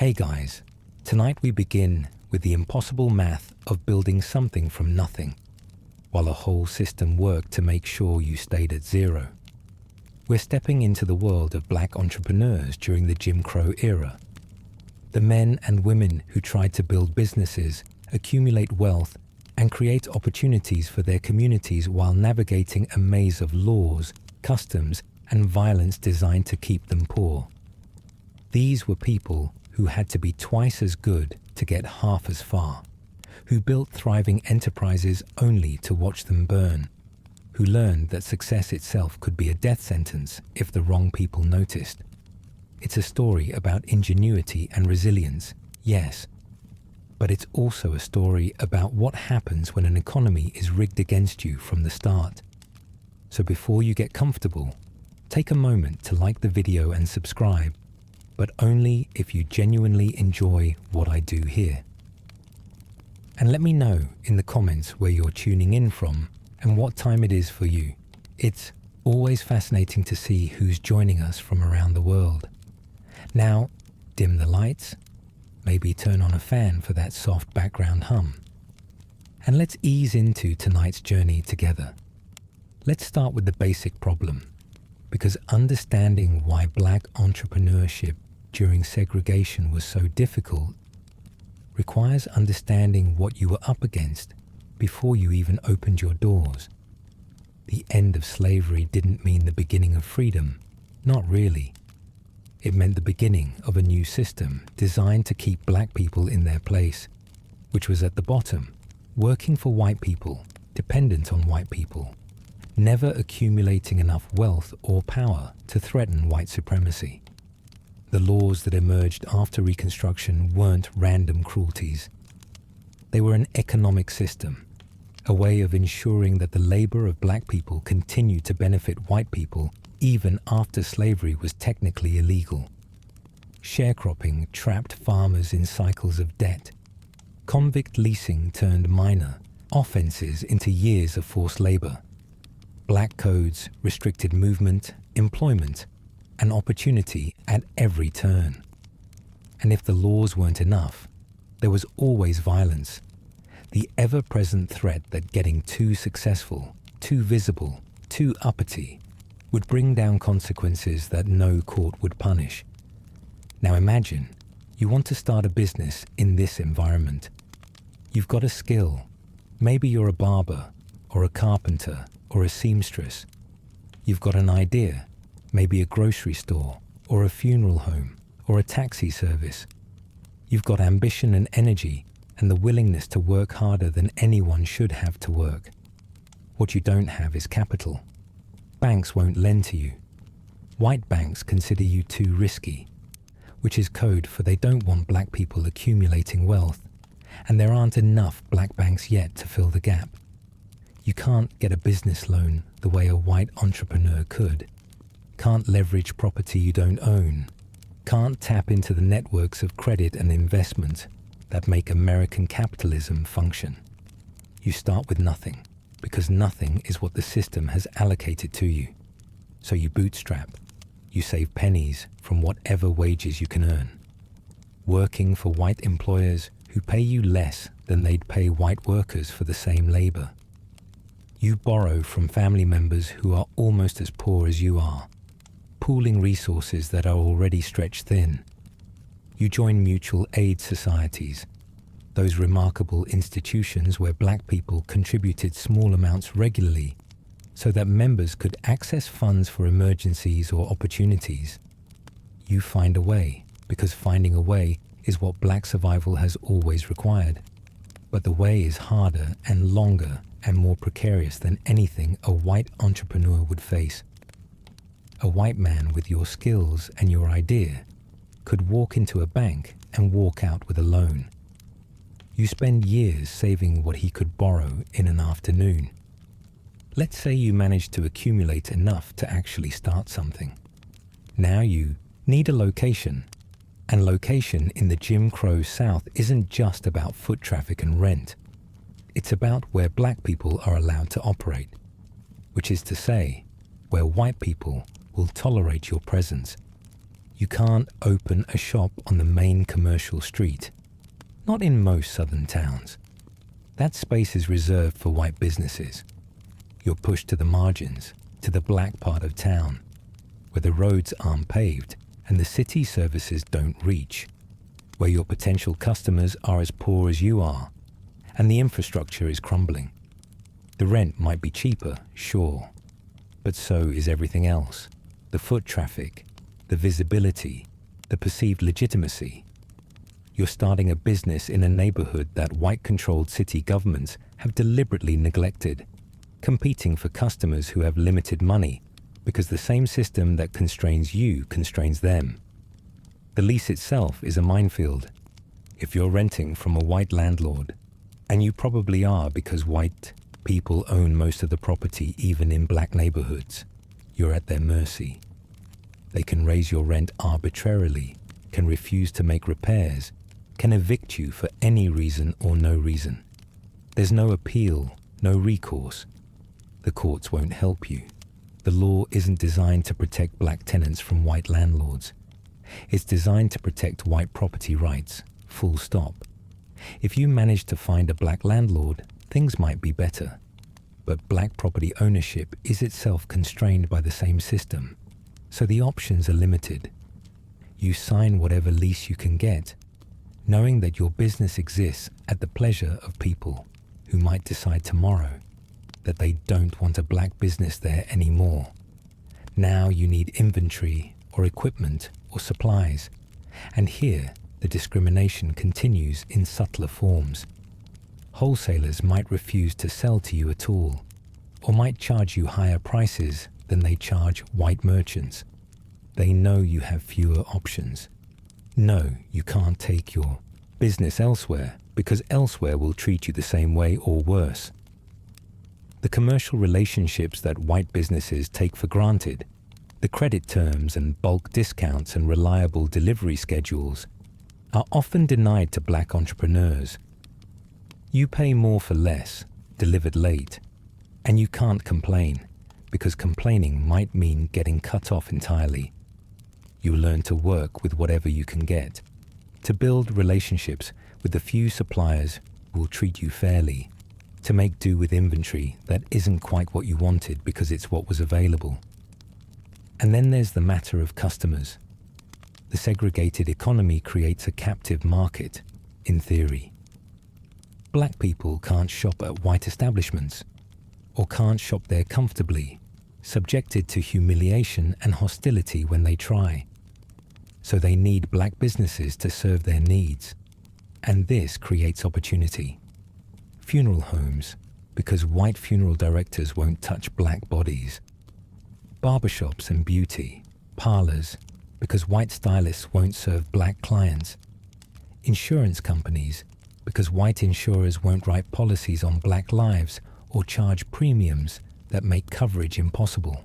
Hey guys, tonight we begin with the impossible math of building something from nothing, while a whole system worked to make sure you stayed at zero. We're stepping into the world of black entrepreneurs during the Jim Crow era. The men and women who tried to build businesses, accumulate wealth, and create opportunities for their communities while navigating a maze of laws, customs, and violence designed to keep them poor. These were people who had to be twice as good to get half as far, who built thriving enterprises only to watch them burn, who learned that success itself could be a death sentence if the wrong people noticed. It's a story about ingenuity and resilience, yes, but it's also a story about what happens when an economy is rigged against you from the start. So before you get comfortable, take a moment to like the video and subscribe, but only if you genuinely enjoy what I do here. And let me know in the comments where you're tuning in from and what time it is for you. It's always fascinating to see who's joining us from around the world. Now, dim the lights, maybe turn on a fan for that soft background hum. And let's ease into tonight's journey together. Let's start with the basic problem, because understanding why black entrepreneurship during segregation was so difficult requires understanding what you were up against before you even opened your doors. The end of slavery didn't mean the beginning of freedom, not really. It meant the beginning of a new system designed to keep black people in their place, which was at the bottom, working for white people, dependent on white people, never accumulating enough wealth or power to threaten white supremacy. The laws that emerged after Reconstruction weren't random cruelties. They were an economic system, a way of ensuring that the labor of black people continued to benefit white people even after slavery was technically illegal. Sharecropping trapped farmers in cycles of debt. Convict leasing turned minor offenses into years of forced labor. Black codes restricted movement, employment, and opportunity at every turn. And if the laws weren't enough, there was always violence, the ever-present threat that getting too successful, too visible, too uppity would bring down consequences that no court would punish. Now imagine you want to start a business in this environment. You've got a skill. Maybe you're a barber, or a carpenter, or a seamstress. You've got an idea, maybe a grocery store, or a funeral home, or a taxi service. You've got ambition and energy, and the willingness to work harder than anyone should have to work. What you don't have is capital. Banks won't lend to you. White banks consider you too risky, which is code for they don't want black people accumulating wealth, and there aren't enough black banks yet to fill the gap. You can't get a business loan the way a white entrepreneur could. Can't leverage property you don't own. Can't tap into the networks of credit and investment that make American capitalism function. You start with nothing, because nothing is what the system has allocated to you. So you bootstrap. You save pennies from whatever wages you can earn, working for white employers who pay you less than they'd pay white workers for the same labor. You borrow from family members who are almost as poor as you are, pooling resources that are already stretched thin. You join mutual aid societies, those remarkable institutions where black people contributed small amounts regularly so that members could access funds for emergencies or opportunities. You find a way, because finding a way is what black survival has always required. But the way is harder and longer and more precarious than anything a white entrepreneur would face. A white man with your skills and your idea could walk into a bank and walk out with a loan. You spend years saving what he could borrow in an afternoon. Let's say you manage to accumulate enough to actually start something. Now you need a location, and location in the Jim Crow South isn't just about foot traffic and rent. It's about where black people are allowed to operate, which is to say, where white people will tolerate your presence. You can't open a shop on the main commercial street. Not in most southern towns. That space is reserved for white businesses. You're pushed to the margins, to the black part of town, where the roads aren't paved and the city services don't reach, where your potential customers are as poor as you are, and the infrastructure is crumbling. The rent might be cheaper, sure, but so is everything else. The foot traffic, the visibility, the perceived legitimacy. You're starting a business in a neighborhood that white-controlled city governments have deliberately neglected, competing for customers who have limited money because the same system that constrains you constrains them. The lease itself is a minefield. If you're renting from a white landlord, and you probably are because white people own most of the property even in black neighborhoods, you're at their mercy. They can raise your rent arbitrarily, can refuse to make repairs, can evict you for any reason or no reason. There's no appeal, no recourse. The courts won't help you. The law isn't designed to protect black tenants from white landlords. It's designed to protect white property rights, full stop. If you manage to find a black landlord, things might be better. But black property ownership is itself constrained by the same system, so the options are limited. You sign whatever lease you can get, knowing that your business exists at the pleasure of people who might decide tomorrow that they don't want a black business there anymore. Now you need inventory or equipment or supplies, and here the discrimination continues in subtler forms. Wholesalers might refuse to sell to you at all, or might charge you higher prices than they charge white merchants. They know you have fewer options. No, you can't take your business elsewhere because elsewhere will treat you the same way or worse. The commercial relationships that white businesses take for granted, the credit terms and bulk discounts and reliable delivery schedules, are often denied to black entrepreneurs. You pay more for less, delivered late, and you can't complain, because complaining might mean getting cut off entirely. You learn to work with whatever you can get, to build relationships with the few suppliers who will treat you fairly, to make do with inventory that isn't quite what you wanted because it's what was available. And then there's the matter of customers. The segregated economy creates a captive market, in theory. Black people can't shop at white establishments, or can't shop there comfortably, subjected to humiliation and hostility when they try. So they need black businesses to serve their needs, and this creates opportunity. Funeral homes, because white funeral directors won't touch black bodies. Barbershops and beauty, parlors, because white stylists won't serve black clients. Insurance companies, because white insurers won't write policies on black lives or charge premiums that make coverage impossible.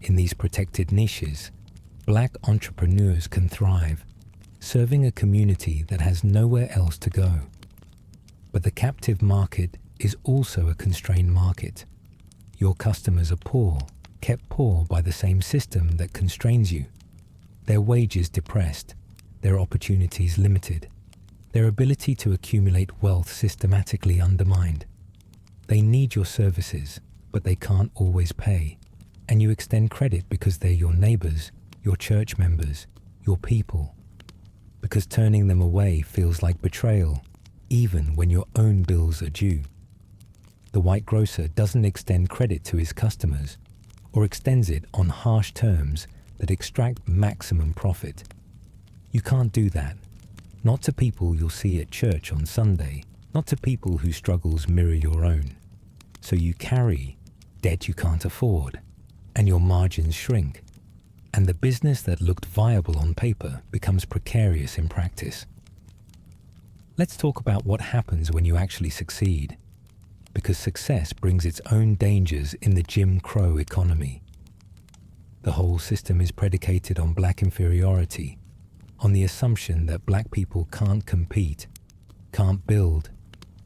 In these protected niches, black entrepreneurs can thrive, serving a community that has nowhere else to go. But the captive market is also a constrained market. Your customers are poor, kept poor by the same system that constrains you. Their wages depressed, their opportunities limited, their ability to accumulate wealth systematically undermined. They need your services, but they can't always pay, and you extend credit because they're your neighbors, your church members, your people. Because turning them away feels like betrayal, even when your own bills are due. The white grocer doesn't extend credit to his customers, or extends it on harsh terms that extract maximum profit. You can't do that. Not to people you'll see at church on Sunday, not to people whose struggles mirror your own. So you carry debt you can't afford, and your margins shrink, and the business that looked viable on paper becomes precarious in practice. Let's talk about what happens when you actually succeed, because success brings its own dangers in the Jim Crow economy. The whole system is predicated on black inferiority, on the assumption that black people can't compete, can't build,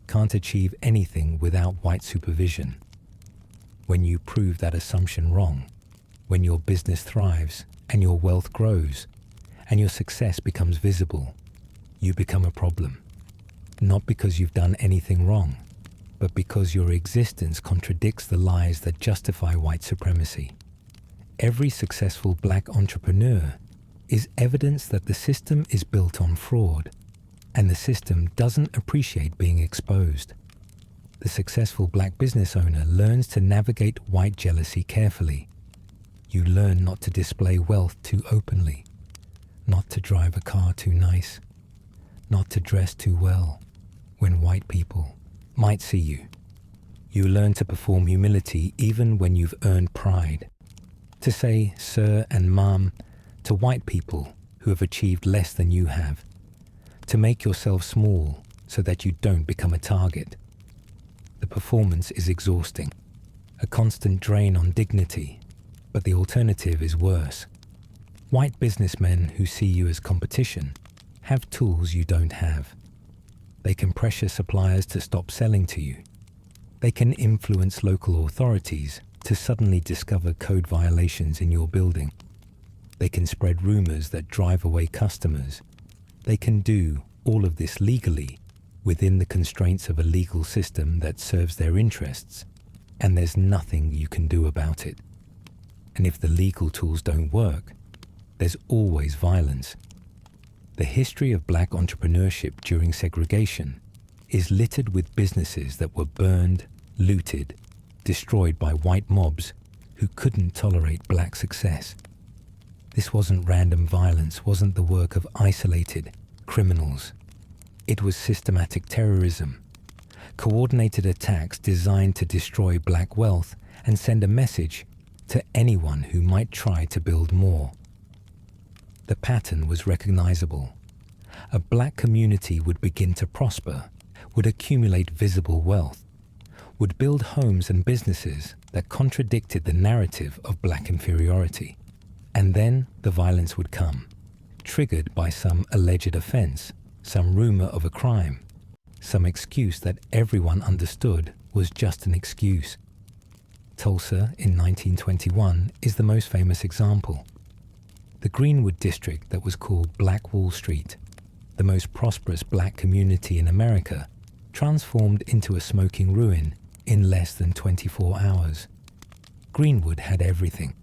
can't achieve anything without white supervision. When you prove that assumption wrong, when your business thrives and your wealth grows, and your success becomes visible, you become a problem. Not because you've done anything wrong, but because your existence contradicts the lies that justify white supremacy. Every successful black entrepreneur is evidence that the system is built on fraud, and the system doesn't appreciate being exposed. The successful black business owner learns to navigate white jealousy carefully. You learn not to display wealth too openly, not to drive a car too nice, not to dress too well when white people might see you. You learn to perform humility even when you've earned pride, to say sir and ma'am to white people who have achieved less than you have, to make yourself small so that you don't become a target. The performance is exhausting, a constant drain on dignity, but the alternative is worse. White businessmen who see you as competition have tools you don't have. They can pressure suppliers to stop selling to you. They can influence local authorities to suddenly discover code violations in your building. They can spread rumors that drive away customers. They can do all of this legally within the constraints of a legal system that serves their interests, and there's nothing you can do about it. And if the legal tools don't work, there's always violence. The history of black entrepreneurship during segregation is littered with businesses that were burned, looted, destroyed by white mobs who couldn't tolerate black success. This wasn't random violence, wasn't the work of isolated criminals. It was systematic terrorism, coordinated attacks designed to destroy black wealth and send a message to anyone who might try to build more. The pattern was recognizable. A black community would begin to prosper, would accumulate visible wealth, would build homes and businesses that contradicted the narrative of black inferiority. And then the violence would come, triggered by some alleged offense, some rumor of a crime, some excuse that everyone understood was just an excuse. Tulsa in 1921 is the most famous example. The Greenwood district that was called Black Wall Street, the most prosperous black community in America, transformed into a smoking ruin in less than 24 hours. Greenwood had everything: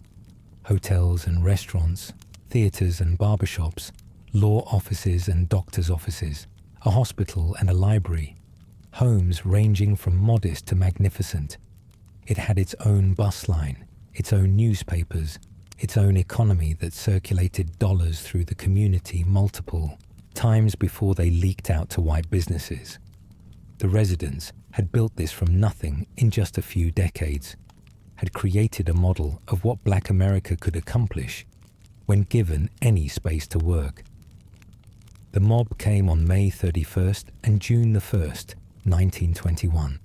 hotels and restaurants, theaters and barbershops, law offices and doctors' offices, a hospital and a library, homes ranging from modest to magnificent. It had its own bus line, its own newspapers, its own economy that circulated dollars through the community multiple times before they leaked out to white businesses. The residents had built this from nothing in just a few decades, had created a model of what black America could accomplish when given any space to work. The mob came on May 31st and June the 1st, 1921,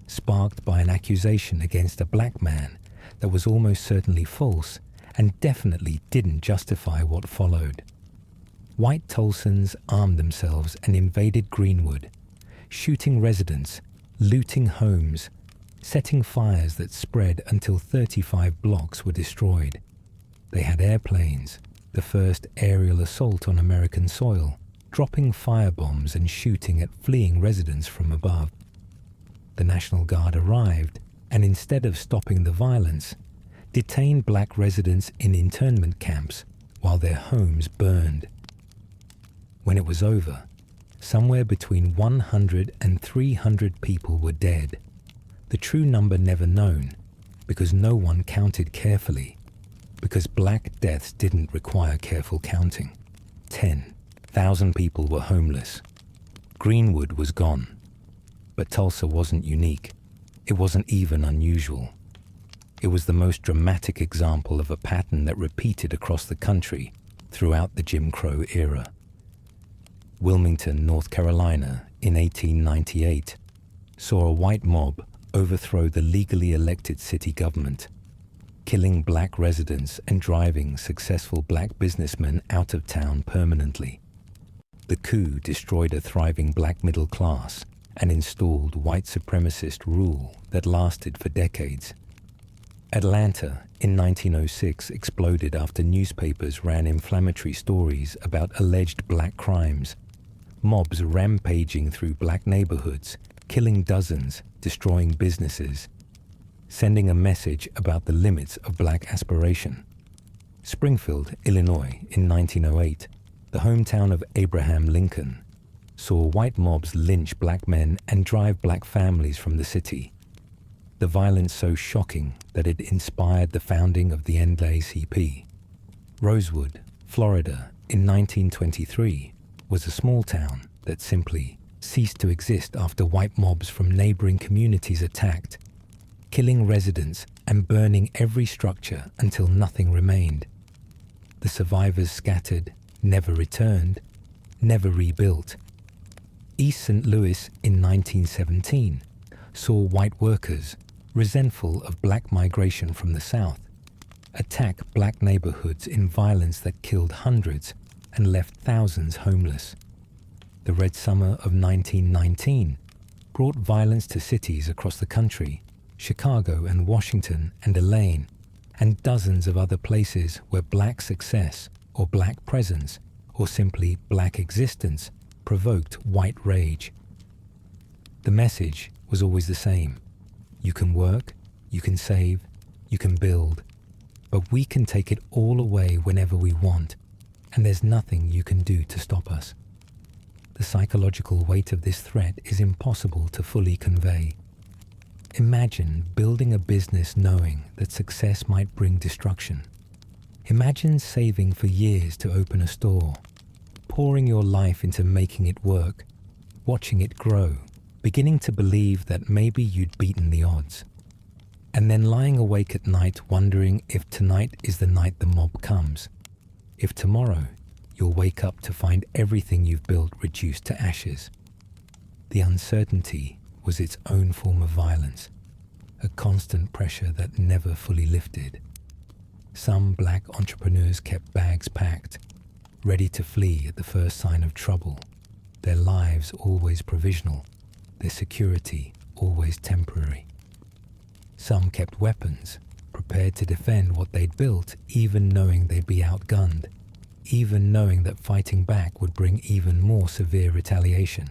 sparked by an accusation against a black man that was almost certainly false and definitely didn't justify what followed. White Tulsans armed themselves and invaded Greenwood, shooting residents, looting homes, setting fires that spread until 35 blocks were destroyed. They had airplanes, the first aerial assault on American soil, dropping firebombs and shooting at fleeing residents from above. The National Guard arrived, and instead of stopping the violence, detained black residents in internment camps while their homes burned. When it was over, somewhere between 100 and 300 people were dead. The true number never known, because no one counted carefully, because black deaths didn't require careful counting. 10,000 people were homeless. Greenwood was gone. But Tulsa wasn't unique. It wasn't even unusual. It was the most dramatic example of a pattern that repeated across the country throughout the Jim Crow era. Wilmington, North Carolina, in 1898, saw a white mob overthrow the legally elected city government, killing black residents and driving successful black businessmen out of town permanently. The coup destroyed a thriving black middle class and installed white supremacist rule that lasted for decades. Atlanta in 1906 exploded after newspapers ran inflammatory stories about alleged black crimes. Mobs rampaging through black neighborhoods, killing dozens, destroying businesses, sending a message about the limits of black aspiration. Springfield, Illinois in 1908, the hometown of Abraham Lincoln, saw white mobs lynch black men and drive black families from the city. The violence so shocking that it inspired the founding of the NAACP. Rosewood, Florida in 1923 was a small town that simply ceased to exist after white mobs from neighboring communities attacked, killing residents and burning every structure until nothing remained. The survivors scattered, never returned, never rebuilt. East St. Louis in 1917 saw white workers, resentful of black migration from the South, attack black neighborhoods in violence that killed hundreds and left thousands homeless. The Red Summer of 1919 brought violence to cities across the country, Chicago and Washington and Elaine, and dozens of other places where black success or black presence or simply black existence provoked white rage. The message was always the same. You can work, you can save, you can build, but we can take it all away whenever we want, and there's nothing you can do to stop us. The psychological weight of this threat is impossible to fully convey. Imagine building a business knowing that success might bring destruction. Imagine saving for years to open a store, pouring your life into making it work, watching it grow, beginning to believe that maybe you'd beaten the odds, and then lying awake at night wondering if tonight is the night the mob comes, if tomorrow you'll wake up to find everything you've built reduced to ashes. The uncertainty was its own form of violence, a constant pressure that never fully lifted. Some black entrepreneurs kept bags packed, ready to flee at the first sign of trouble, their lives always provisional, their security always temporary. Some kept weapons, prepared to defend what they'd built, even knowing they'd be outgunned, even knowing that fighting back would bring even more severe retaliation.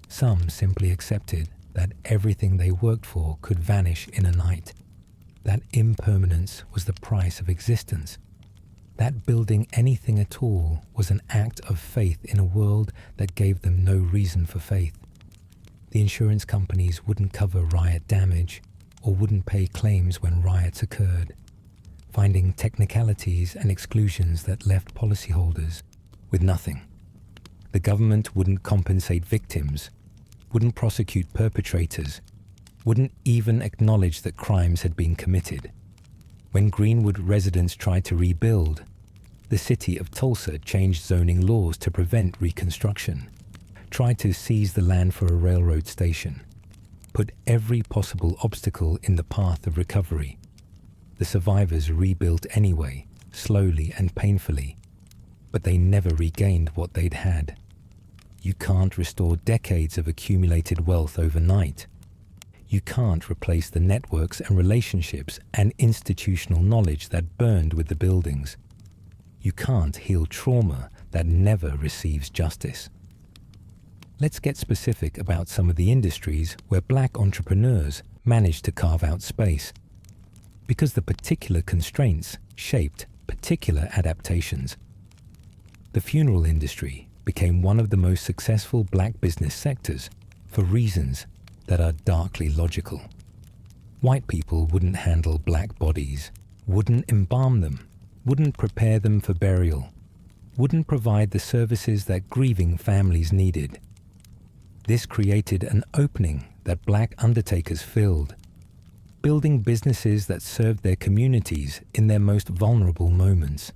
Some simply accepted that everything they worked for could vanish in a night, that impermanence was the price of existence, that building anything at all was an act of faith in a world that gave them no reason for faith. The insurance companies wouldn't cover riot damage or wouldn't pay claims when riots occurred, finding technicalities and exclusions that left policyholders with nothing. The government wouldn't compensate victims, wouldn't prosecute perpetrators, wouldn't even acknowledge that crimes had been committed. When Greenwood residents tried to rebuild, the city of Tulsa changed zoning laws to prevent reconstruction, tried to seize the land for a railroad station, put every possible obstacle in the path of recovery. The survivors rebuilt anyway, slowly and painfully, but they never regained what they'd had. You can't restore decades of accumulated wealth overnight. You can't replace the networks and relationships and institutional knowledge that burned with the buildings. You can't heal trauma that never receives justice. Let's get specific about some of the industries where black entrepreneurs managed to carve out space, because the particular constraints shaped particular adaptations. The funeral industry became one of the most successful black business sectors for reasons that are darkly logical. White people wouldn't handle black bodies, wouldn't embalm them, wouldn't prepare them for burial, wouldn't provide the services that grieving families needed. This created an opening that black undertakers filled, building businesses that served their communities in their most vulnerable moments.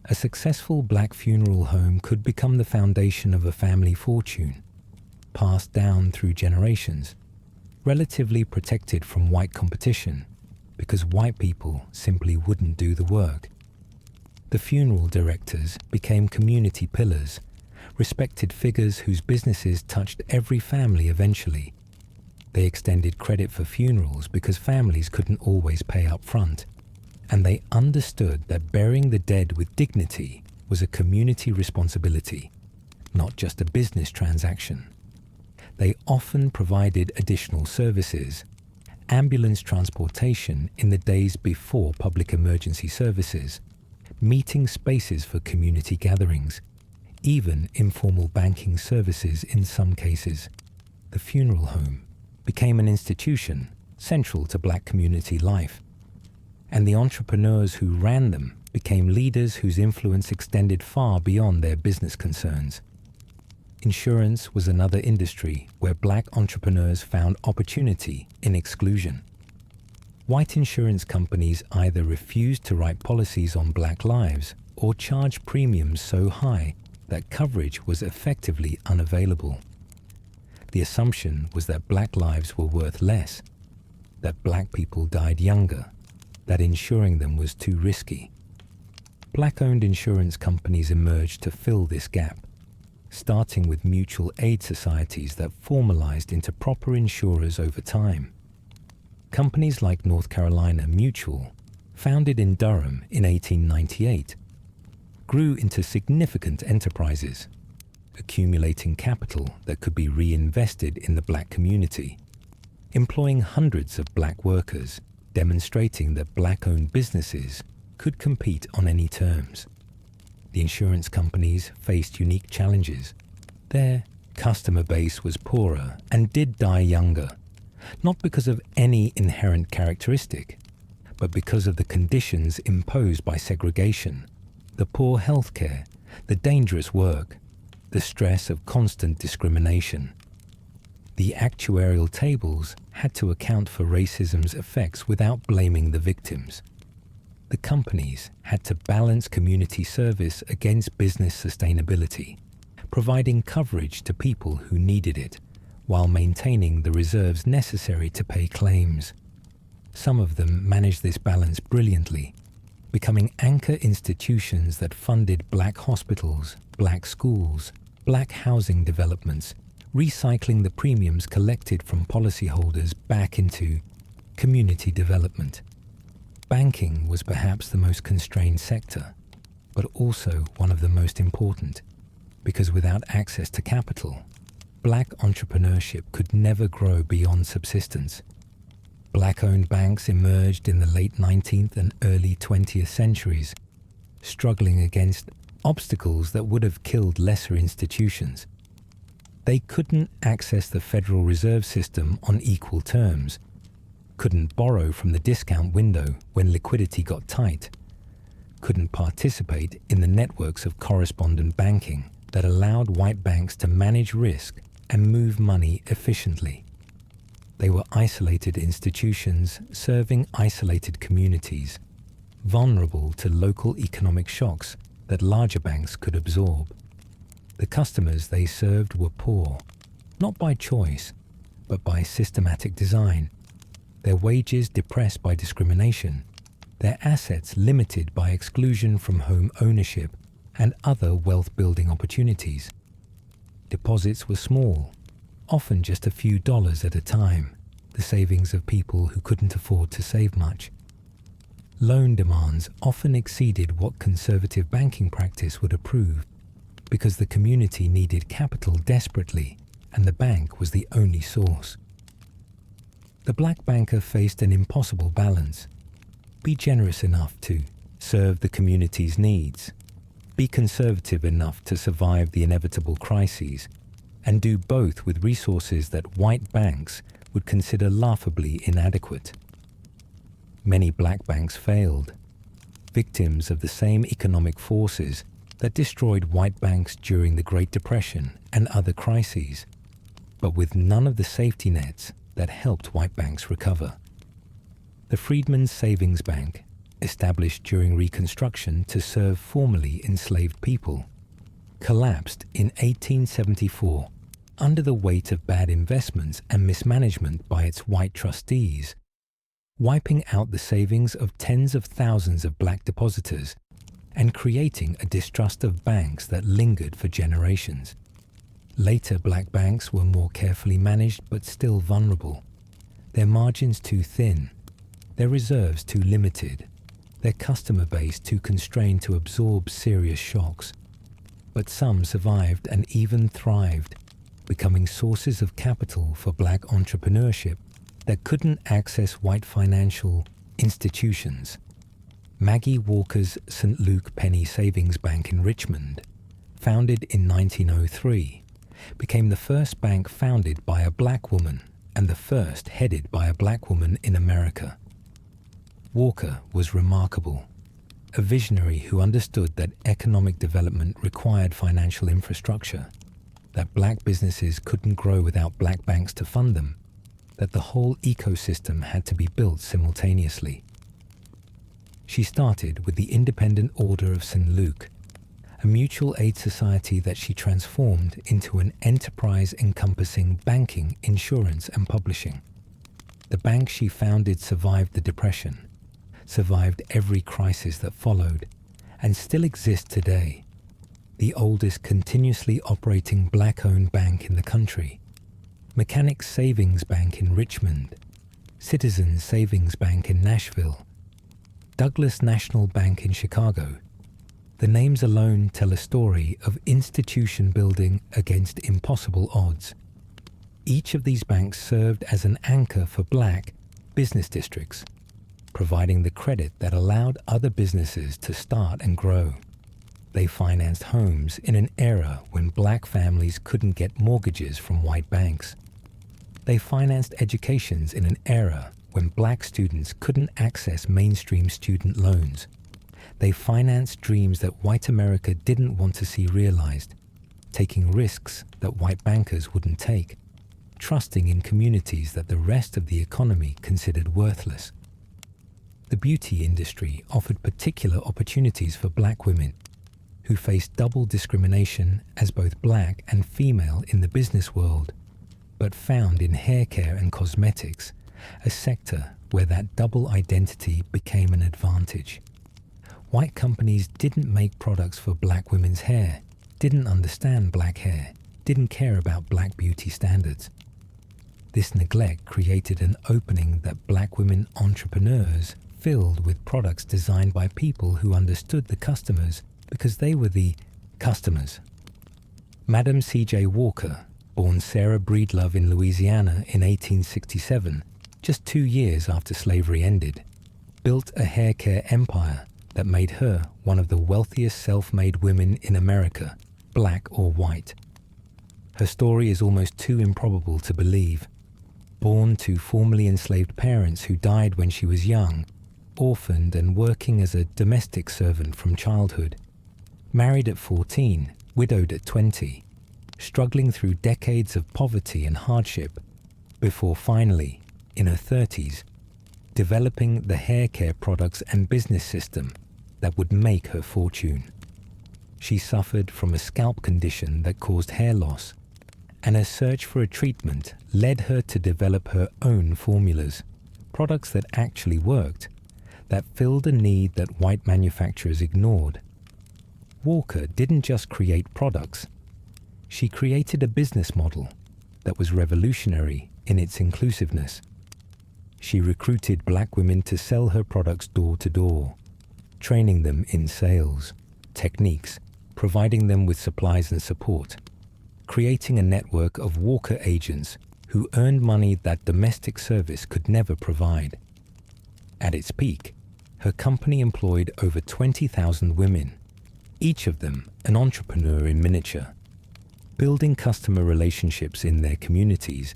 A successful black funeral home could become the foundation of a family fortune, passed down through generations, relatively protected from white competition, because white people simply wouldn't do the work. The funeral directors became community pillars, respected figures whose businesses touched every family eventually. They extended credit for funerals because families couldn't always pay up front, and they understood that burying the dead with dignity was a community responsibility, not just a business transaction. They often provided additional services, ambulance transportation in the days before public emergency services, meeting spaces for community gatherings, even informal banking services in some cases. The funeral home became an institution central to Black community life, and the entrepreneurs who ran them became leaders whose influence extended far beyond their business concerns. Insurance was another industry where Black entrepreneurs found opportunity in exclusion. White insurance companies either refused to write policies on Black lives or charged premiums so high that coverage was effectively unavailable. The assumption was that Black lives were worth less, that Black people died younger, that insuring them was too risky. Black-owned insurance companies emerged to fill this gap, starting with mutual aid societies that formalized into proper insurers over time. Companies like North Carolina Mutual, founded in Durham in 1898, grew into significant enterprises, accumulating capital that could be reinvested in the Black community, employing hundreds of Black workers, demonstrating that Black-owned businesses could compete on any terms. The insurance companies faced unique challenges. Their customer base was poorer and did die younger, not because of any inherent characteristic, but because of the conditions imposed by segregation, the poor healthcare, the dangerous work, the stress of constant discrimination. The actuarial tables had to account for racism's effects without blaming the victims. The companies had to balance community service against business sustainability, providing coverage to people who needed it, while maintaining the reserves necessary to pay claims. Some of them managed this balance brilliantly, becoming anchor institutions that funded Black hospitals, Black schools, Black housing developments, recycling the premiums collected from policyholders back into community development. Banking was perhaps the most constrained sector, but also one of the most important, because without access to capital, Black entrepreneurship could never grow beyond subsistence. Black-owned banks emerged in the late 19th and early 20th centuries, struggling against obstacles that would have killed lesser institutions. They couldn't access the Federal Reserve System on equal terms, couldn't borrow from the discount window when liquidity got tight, couldn't participate in the networks of correspondent banking that allowed white banks to manage risk and move money efficiently. They were isolated institutions serving isolated communities, vulnerable to local economic shocks that larger banks could absorb. The customers they served were poor, not by choice, but by systematic design, their wages depressed by discrimination, their assets limited by exclusion from home ownership and other wealth-building opportunities. Deposits were small, often just a few dollars at a time, the savings of people who couldn't afford to save much. Loan demands often exceeded what conservative banking practice would approve, because the community needed capital desperately and the bank was the only source. The Black banker faced an impossible balance. Be generous enough to serve the community's needs, be conservative enough to survive the inevitable crises, and do both with resources that white banks would consider laughably inadequate. Many Black banks failed, victims of the same economic forces that destroyed white banks during the Great Depression and other crises, but with none of the safety nets that helped white banks recover. The Freedmen's Savings Bank, established during Reconstruction to serve formerly enslaved people, collapsed in 1874 under the weight of bad investments and mismanagement by its white trustees, wiping out the savings of tens of thousands of Black depositors and creating a distrust of banks that lingered for generations. Later black banks were more carefully managed but still vulnerable. Their margins too thin, their reserves too limited, their customer base too constrained to absorb serious shocks. But some survived and even thrived, becoming sources of capital for black entrepreneurship that couldn't access white financial institutions. Maggie Walker's St. Luke Penny Savings Bank in Richmond, founded in 1903, became the first bank founded by a black woman and the first headed by a black woman in America. Walker was remarkable, a visionary who understood that economic development required financial infrastructure, that black businesses couldn't grow without black banks to fund them, that the whole ecosystem had to be built simultaneously. She started with the Independent Order of St. Luke, a mutual aid society that she transformed into an enterprise encompassing banking, insurance, and publishing. The bank she founded survived the Depression, survived every crisis that followed, and still exists today, the oldest continuously operating black-owned bank in the country. Mechanics Savings Bank in Richmond, Citizens Savings Bank in Nashville, Douglas National Bank in Chicago. The names alone tell a story of institution building against impossible odds. Each of these banks served as an anchor for black business districts, providing the credit that allowed other businesses to start and grow. They financed homes in an era when black families couldn't get mortgages from white banks. They financed educations in an era when black students couldn't access mainstream student loans. They financed dreams that white America didn't want to see realized, taking risks that white bankers wouldn't take, trusting in communities that the rest of the economy considered worthless. The beauty industry offered particular opportunities for black women who faced double discrimination as both black and female in the business world, but found in hair care and cosmetics a sector where that double identity became an advantage. White companies didn't make products for black women's hair, didn't understand black hair, didn't care about black beauty standards. This neglect created an opening that black women entrepreneurs filled with products designed by people who understood the customers because they were the customers. Madam C.J. Walker, born Sarah Breedlove in Louisiana in 1867, just 2 years after slavery ended, built a hair care empire that made her one of the wealthiest self-made women in America, black or white. Her story is almost too improbable to believe. Born to formerly enslaved parents who died when she was young, orphaned and working as a domestic servant from childhood, married at 14, widowed at 20, struggling through decades of poverty and hardship, before finally, in her 30s, developing the hair care products and business system that would make her fortune. She suffered from a scalp condition that caused hair loss, and her search for a treatment led her to develop her own formulas, products that actually worked, that filled a need that white manufacturers ignored. Walker didn't just create products. She created a business model that was revolutionary in its inclusiveness. She recruited black women to sell her products door to door, training them in sales, techniques, providing them with supplies and support, creating a network of Walker agents who earned money that domestic service could never provide. At its peak, her company employed over 20,000 women, each of them an entrepreneur in miniature, building customer relationships in their communities,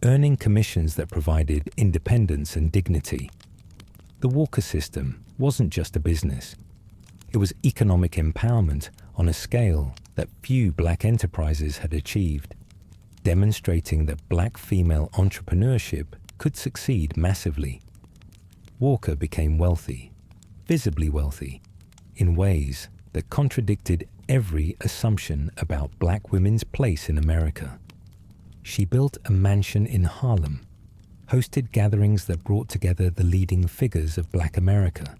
earning commissions that provided independence and dignity. The Walker system wasn't just a business. It was economic empowerment on a scale that few black enterprises had achieved, demonstrating that black female entrepreneurship could succeed massively. Walker became wealthy, visibly wealthy, in ways that contradicted every assumption about black women's place in America. She built a mansion in Harlem, hosted gatherings that brought together the leading figures of black America,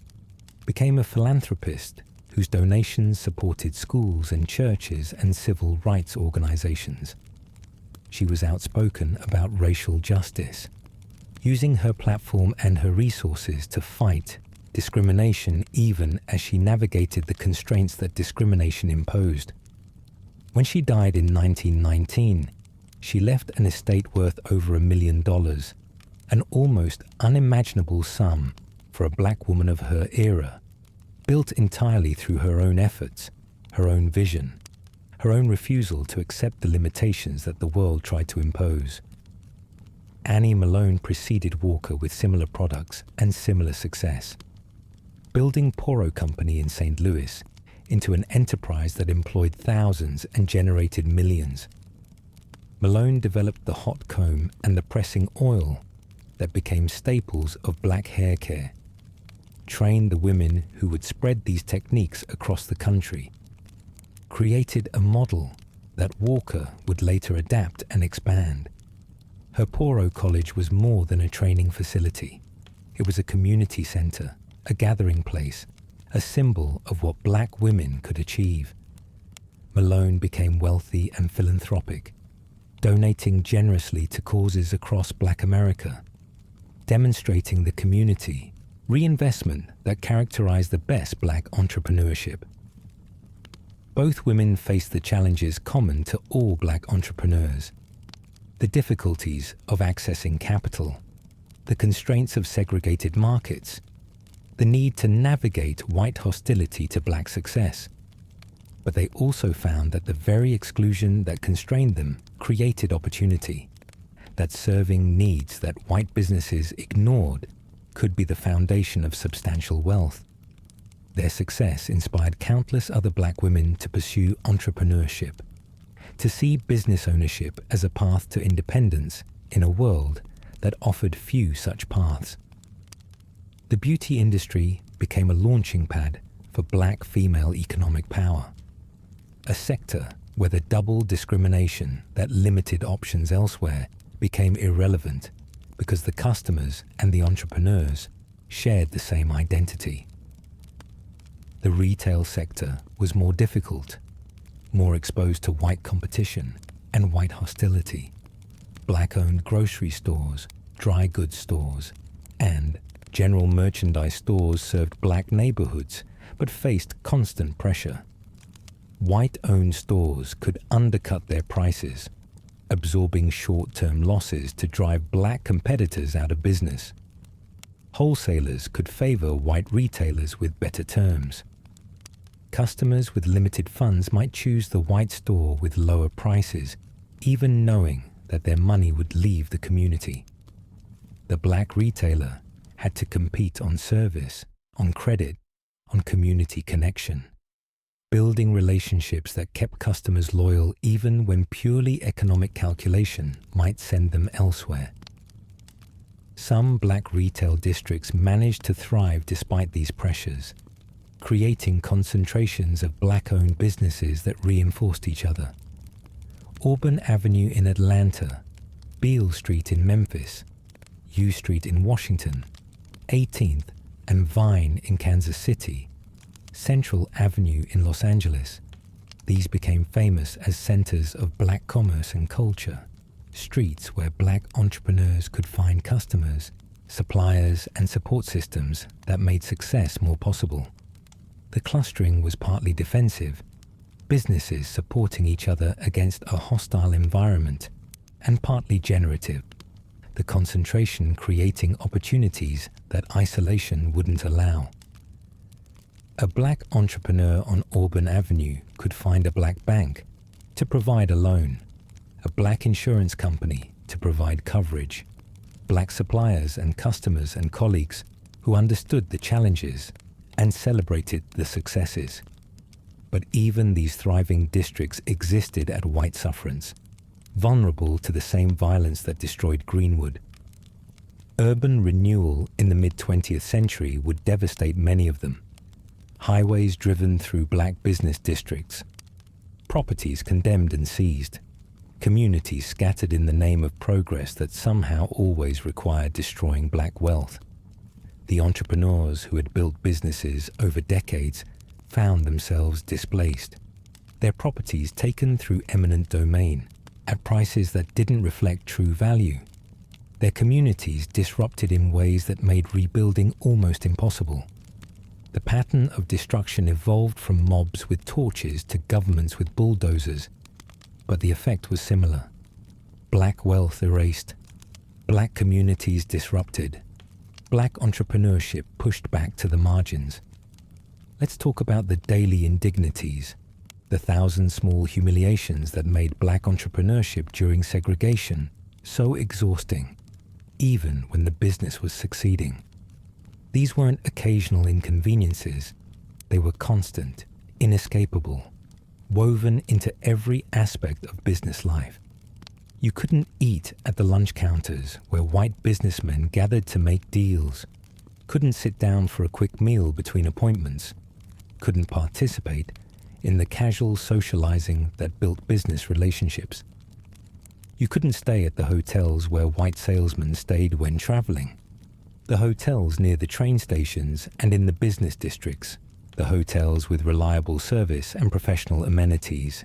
became a philanthropist who whose donations supported schools and churches and civil rights organizations. She was outspoken about racial justice, using her platform and her resources to fight discrimination even as she navigated the constraints that discrimination imposed. When she died in 1919, she left an estate worth over $1 million, an almost unimaginable sum for a black woman of her era, built entirely through her own efforts, her own vision, her own refusal to accept the limitations that the world tried to impose. Annie Malone preceded Walker with similar products and similar success, building Poro Company in St. Louis into an enterprise that employed thousands and generated millions. Malone developed the hot comb and the pressing oil that became staples of black hair care, trained the women who would spread these techniques across the country, created a model that Walker would later adapt and expand. Her Poro College was more than a training facility. It was a community center, a gathering place, a symbol of what black women could achieve. Malone became wealthy and philanthropic, donating generously to causes across Black America, demonstrating the community reinvestment that characterized the best black entrepreneurship. Both women faced the challenges common to all black entrepreneurs: the difficulties of accessing capital, the constraints of segregated markets, the need to navigate white hostility to black success. But they also found that the very exclusion that constrained them created opportunity, that serving needs that white businesses ignored could be the foundation of substantial wealth. Their success inspired countless other black women to pursue entrepreneurship, to see business ownership as a path to independence in a world that offered few such paths. The beauty industry became a launching pad for black female economic power, a sector where the double discrimination that limited options elsewhere became irrelevant because the customers and the entrepreneurs shared the same identity. The retail sector was more difficult, more exposed to white competition and white hostility. Black-owned grocery stores, dry goods stores, and general merchandise stores served black neighborhoods but faced constant pressure. White-owned stores could undercut their prices, absorbing short-term losses to drive black competitors out of business. Wholesalers could favor white retailers with better terms. Customers with limited funds might choose the white store with lower prices, even knowing that their money would leave the community. The black retailer had to compete on service, on credit, on community connection, building relationships that kept customers loyal even when purely economic calculation might send them elsewhere. Some black retail districts managed to thrive despite these pressures, creating concentrations of black-owned businesses that reinforced each other. Auburn Avenue in Atlanta, Beale Street in Memphis, U Street in Washington, 18th and Vine in Kansas City, Central Avenue in Los Angeles. These became famous as centers of black commerce and culture, streets where black entrepreneurs could find customers, suppliers, and support systems that made success more possible. The clustering was partly defensive, businesses supporting each other against a hostile environment, and partly generative, the concentration creating opportunities that isolation wouldn't allow. A black entrepreneur on Auburn Avenue could find a black bank to provide a loan, a black insurance company to provide coverage, black suppliers and customers and colleagues who understood the challenges and celebrated the successes. But even these thriving districts existed at white sufferance, vulnerable to the same violence that destroyed Greenwood. Urban renewal in the mid-20th century would devastate many of them. Highways driven through black business districts, properties condemned and seized, communities scattered in the name of progress that somehow always required destroying black wealth. The entrepreneurs who had built businesses over decades found themselves displaced, their properties taken through eminent domain at prices that didn't reflect true value, their communities disrupted in ways that made rebuilding almost impossible. The pattern of destruction evolved from mobs with torches to governments with bulldozers, but the effect was similar. Black wealth erased, black communities disrupted, black entrepreneurship pushed back to the margins. Let's talk about the daily indignities, the 1,000 small humiliations that made black entrepreneurship during segregation so exhausting, even when the business was succeeding. These weren't occasional inconveniences. They were constant, inescapable, woven into every aspect of business life. You couldn't eat at the lunch counters where white businessmen gathered to make deals, couldn't sit down for a quick meal between appointments, couldn't participate in the casual socializing that built business relationships. You couldn't stay at the hotels where white salesmen stayed when traveling, the hotels near the train stations and in the business districts, the hotels with reliable service and professional amenities.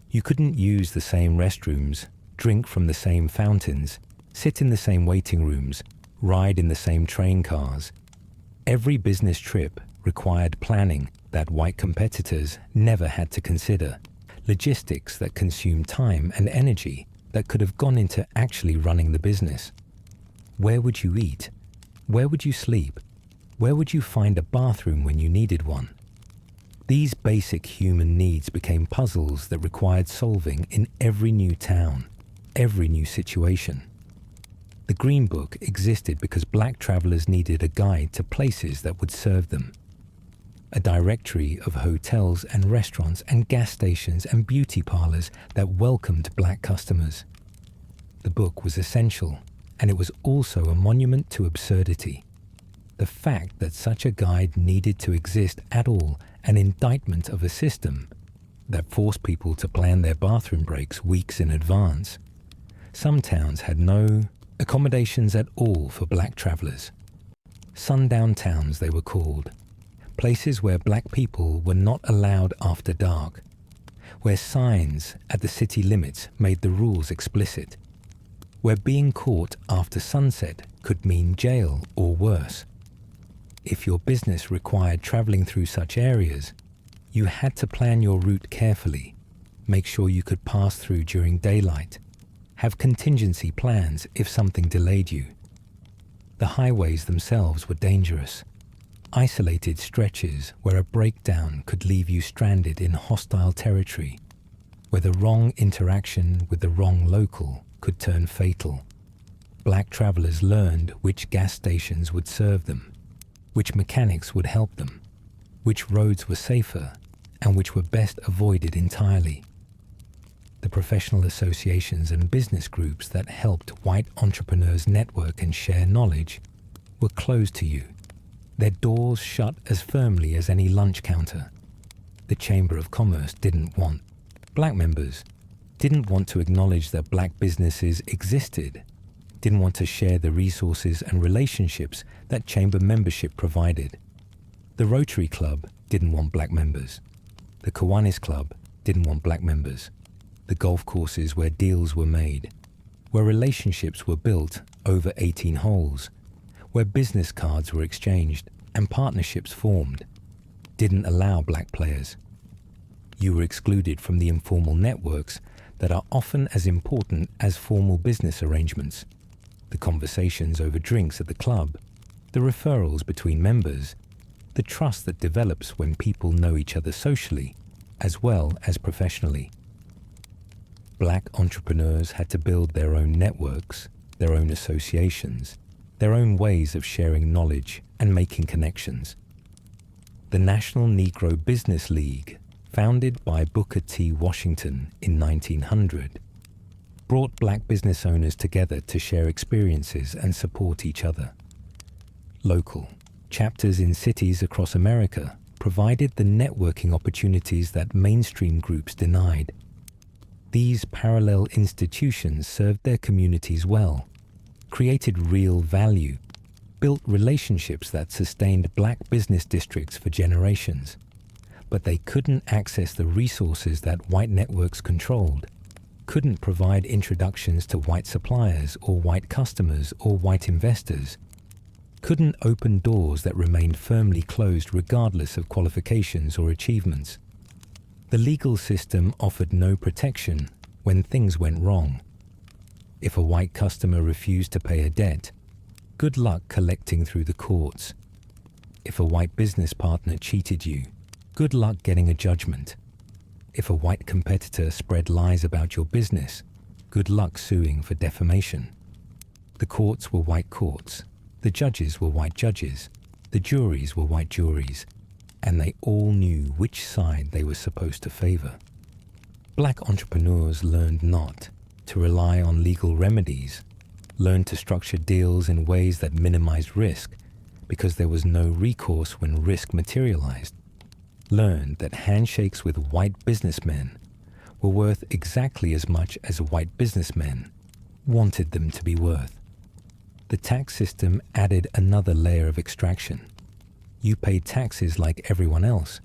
You couldn't use the same restrooms, drink from the same fountains, sit in the same waiting rooms, ride in the same train cars. Every business trip required planning that white competitors never had to consider, logistics that consumed time and energy that could have gone into actually running the business. Where would you eat? Where would you sleep? Where would you find a bathroom when you needed one? These basic human needs became puzzles that required solving in every new town, every new situation. The Green Book existed because black travelers needed a guide to places that would serve them. A directory of hotels and restaurants and gas stations and beauty parlors that welcomed black customers. The book was essential, and it was also a monument to absurdity. The fact that such a guide needed to exist at all, an indictment of a system that forced people to plan their bathroom breaks weeks in advance. Some towns had no accommodations at all for black travelers. Sundown towns, they were called. Places where black people were not allowed after dark, where signs at the city limits made the rules explicit, where being caught after sunset could mean jail or worse. If your business required traveling through such areas, you had to plan your route carefully, make sure you could pass through during daylight, have contingency plans if something delayed you. The highways themselves were dangerous. Isolated stretches where a breakdown could leave you stranded in hostile territory, where the wrong interaction with the wrong local could turn fatal. Black travelers learned which gas stations would serve them, which mechanics would help them, which roads were safer, and which were best avoided entirely. The professional associations and business groups that helped white entrepreneurs network and share knowledge were closed to you, their doors shut as firmly as any lunch counter. The Chamber of Commerce didn't want black members, didn't want to acknowledge that black businesses existed, didn't want to share the resources and relationships that chamber membership provided. The Rotary Club didn't want black members. The Kiwanis Club didn't want black members. The golf courses where deals were made, where relationships were built over 18 holes, where business cards were exchanged and partnerships formed, didn't allow black players. You were excluded from the informal networks that are often as important as formal business arrangements, the conversations over drinks at the club, the referrals between members, the trust that develops when people know each other socially as well as professionally. Black entrepreneurs had to build their own networks, their own associations, their own ways of sharing knowledge and making connections. The National Negro Business League, founded by Booker T. Washington in 1900, brought black business owners together to share experiences and support each other. Local chapters in cities across America provided the networking opportunities that mainstream groups denied. These parallel institutions served their communities well, created real value, built relationships that sustained black business districts for generations. but they couldn't access the resources that white networks controlled, couldn't provide introductions to white suppliers or white customers or white investors, couldn't open doors that remained firmly closed regardless of qualifications or achievements. The legal system offered no protection when things went wrong. If a white customer refused to pay a debt, good luck collecting through the courts. If a white business partner cheated you, good luck getting a judgment. If a white competitor spread lies about your business, good luck suing for defamation. The courts were white courts, the judges were white judges, the juries were white juries, and they all knew which side they were supposed to favor. Black entrepreneurs learned not to rely on legal remedies, learned to structure deals in ways that minimized risk because there was no recourse when risk materialized, learned that handshakes with white businessmen were worth exactly as much as white businessmen wanted them to be worth. The tax system added another layer of extraction. You paid taxes like everyone else,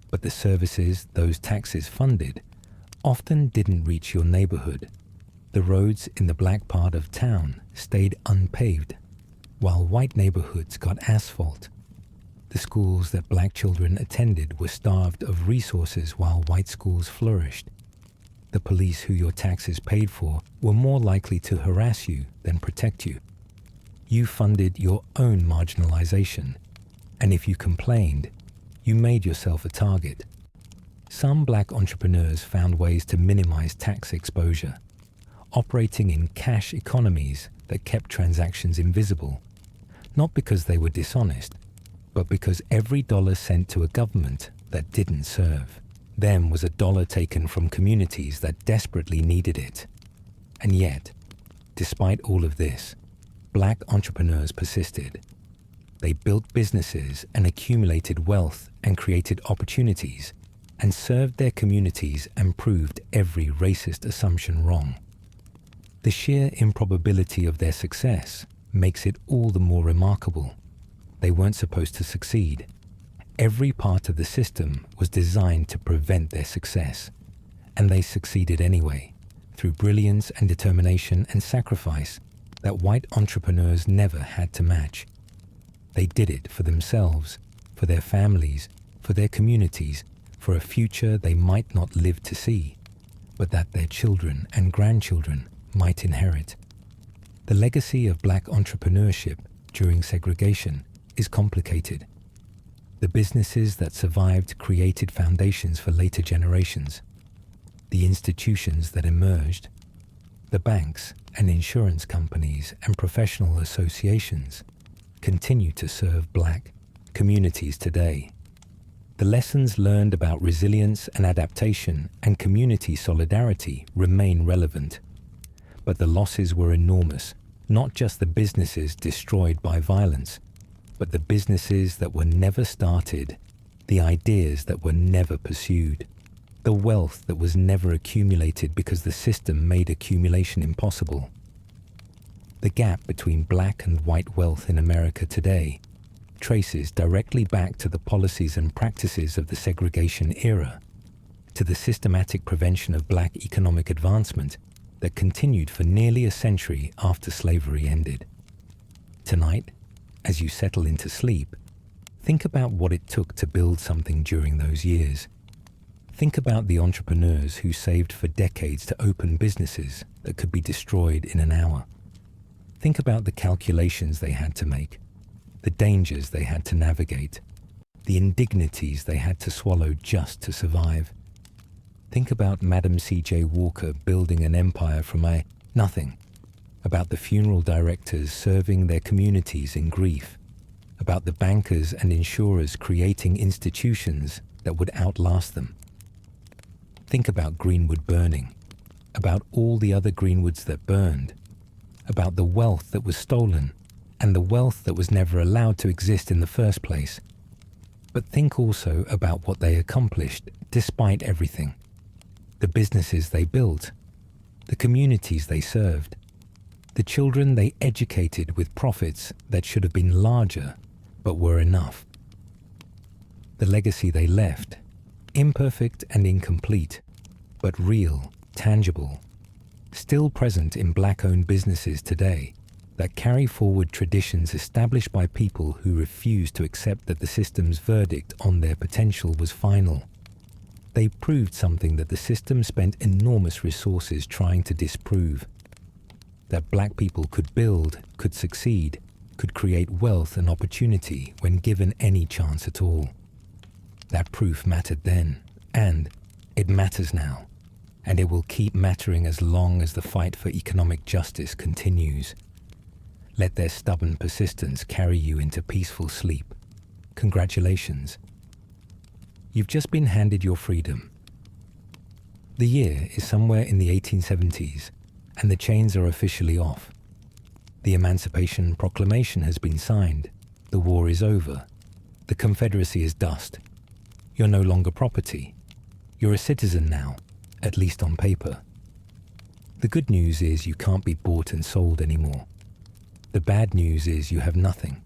but the services those taxes funded often didn't reach your neighborhood. The roads in the black part of town stayed unpaved, while white neighborhoods got asphalt. The schools that black children attended were starved of resources while white schools flourished. The police who your taxes paid for were more likely to harass you than protect you. You funded your own marginalization, and if you complained, you made yourself a target. Some black entrepreneurs found ways to minimize tax exposure, operating in cash economies that kept transactions invisible, not because they were dishonest, but because every dollar sent to a government that didn't serve them was a dollar taken from communities that desperately needed it. And yet, despite all of this, black entrepreneurs persisted. They built businesses and accumulated wealth and created opportunities and served their communities and proved every racist assumption wrong. The sheer improbability of their success makes it all the more remarkable. They weren't supposed to succeed. Every part of the system was designed to prevent their success, and they succeeded anyway, through brilliance and determination and sacrifice that white entrepreneurs never had to match. They did it for themselves, for their families, for their communities, for a future they might not live to see, but that their children and grandchildren might inherit. The legacy of black entrepreneurship during segregation is complicated. The businesses that survived created foundations for later generations. The institutions that emerged, the banks and insurance companies and professional associations, continue to serve black communities today. The lessons learned about resilience and adaptation and community solidarity remain relevant. But the losses were enormous, not just the businesses destroyed by violence, but the businesses that were never started, the ideas that were never pursued, the wealth that was never accumulated because the system made accumulation impossible. The gap between black and white wealth in America today traces directly back to the policies and practices of the segregation era, to the systematic prevention of black economic advancement that continued for nearly a century after slavery ended. Tonight, as you settle into sleep, think about what it took to build something during those years. Think about the entrepreneurs who saved for decades to open businesses that could be destroyed in an hour. Think about the calculations they had to make, the dangers they had to navigate, the indignities they had to swallow just to survive. Think about Madam C.J. Walker building an empire from a nothing, about the funeral directors serving their communities in grief, about the bankers and insurers creating institutions that would outlast them. Think about Greenwood burning, about all the other Greenwoods that burned, about the wealth that was stolen and the wealth that was never allowed to exist in the first place. But think also about what they accomplished despite everything. The businesses they built, the communities they served, the children they educated with profits that should have been larger but were enough. The legacy they left, Imperfect and incomplete, but real, tangible, still present in black-owned businesses today that carry forward traditions established by people who refuse to accept that the system's verdict on their potential was final. They proved something that the system spent enormous resources trying to disprove. That black people could build, could succeed, could create wealth and opportunity when given any chance at all. That proof mattered then, and it matters now, and it will keep mattering as long as the fight for economic justice continues. Let their stubborn persistence carry you into peaceful sleep. Congratulations. You've just been handed your freedom. The year is somewhere in the 1870s, and the chains are officially off. The Emancipation Proclamation has been signed. The war is over. The Confederacy is dust. You're no longer property. You're a citizen now, at least on paper. The good news is you can't be bought and sold anymore. The bad news is you have nothing.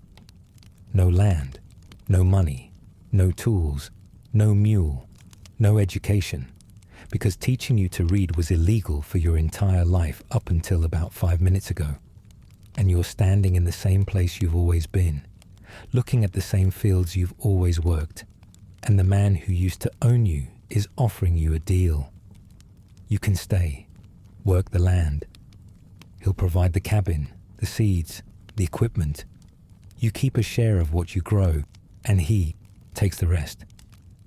No land, no money, no tools, no mule, no education, because teaching you to read was illegal for your entire life up until about 5 minutes ago. And you're standing in the same place you've always been, looking at the same fields you've always worked, and the man who used to own you is offering you a deal. You can stay, work the land. He'll provide the cabin, the seeds, the equipment. You keep a share of what you grow, and he takes the rest.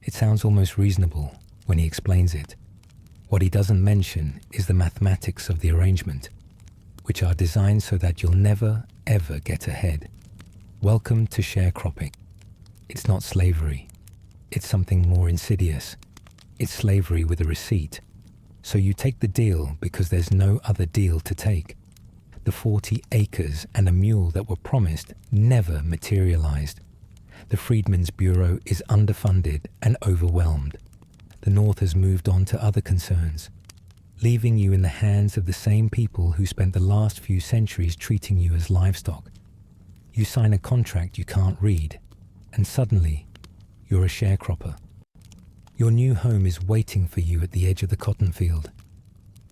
It sounds almost reasonable when he explains it. What he doesn't mention is the mathematics of the arrangement, which are designed so that you'll never, ever get ahead. Welcome to sharecropping. It's not slavery. It's something more insidious. It's slavery with a receipt. So you take the deal because there's no other deal to take. The 40 acres and a mule that were promised never materialized. The Freedmen's Bureau is underfunded and overwhelmed. The North has moved on to other concerns, leaving you in the hands of the same people who spent the last few centuries treating you as livestock. You sign a contract you can't read, and suddenly, you're a sharecropper. Your new home is waiting for you at the edge of the cotton field.